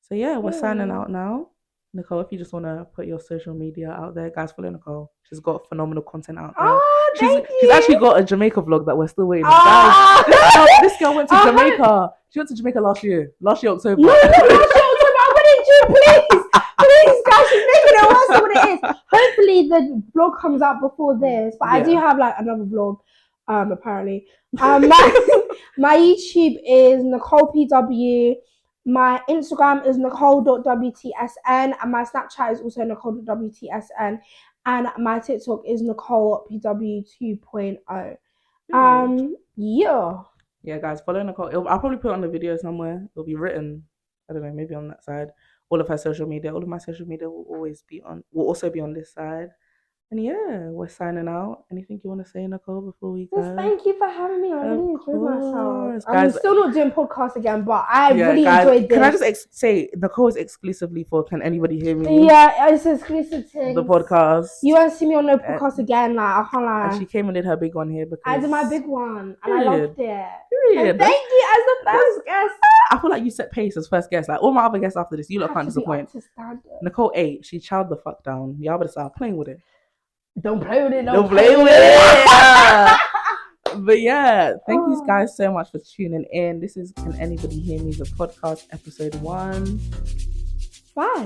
So yeah, we're signing out now. Nicole, if you just want to put your social media out there, guys, follow Nicole. She's got phenomenal content out there. She's actually got a Jamaica vlog that we're still waiting on. Guys, this girl went to Jamaica. She went to Jamaica last year October. No, last year October. I wouldn't do, please, guys. She's making it worse than what it is. Hopefully, the vlog comes out before this, but I do have like another vlog. Apparently, my YouTube is Nicole PW. My Instagram is nicole.wtsn, and my Snapchat is also nicole.wtsn, and my TikTok is nicolepw 2.0. Yeah, guys, follow Nicole. I'll probably put it on the video somewhere. It'll be written. I don't know, maybe on that side. All of her social media, all of my social media will also be on this side. And yeah, we're signing out. Anything you want to say, Nicole, before we go? Just thank you for having me. I really enjoyed myself. I'm still not doing podcasts again, but I really enjoyed this. Can I just say, Nicole is exclusively for Can Anybody Hear Me? Yeah, it's exclusive to the podcast. You won't see me on no podcast again. Like, I can't lie. And she came and did her big one here because I did my big one, and I loved it. Period. Thank you as the first guest. I feel like you set pace as first guest. Like all my other guests after this, you lot can't disappoint. Nicole 8, she chowed the fuck down. Y'all better start playing with it. Don't play with it. Don't play with it. But yeah, thank you guys so much for tuning in. This is Can Anybody Hear Me, the podcast, episode 1. Bye.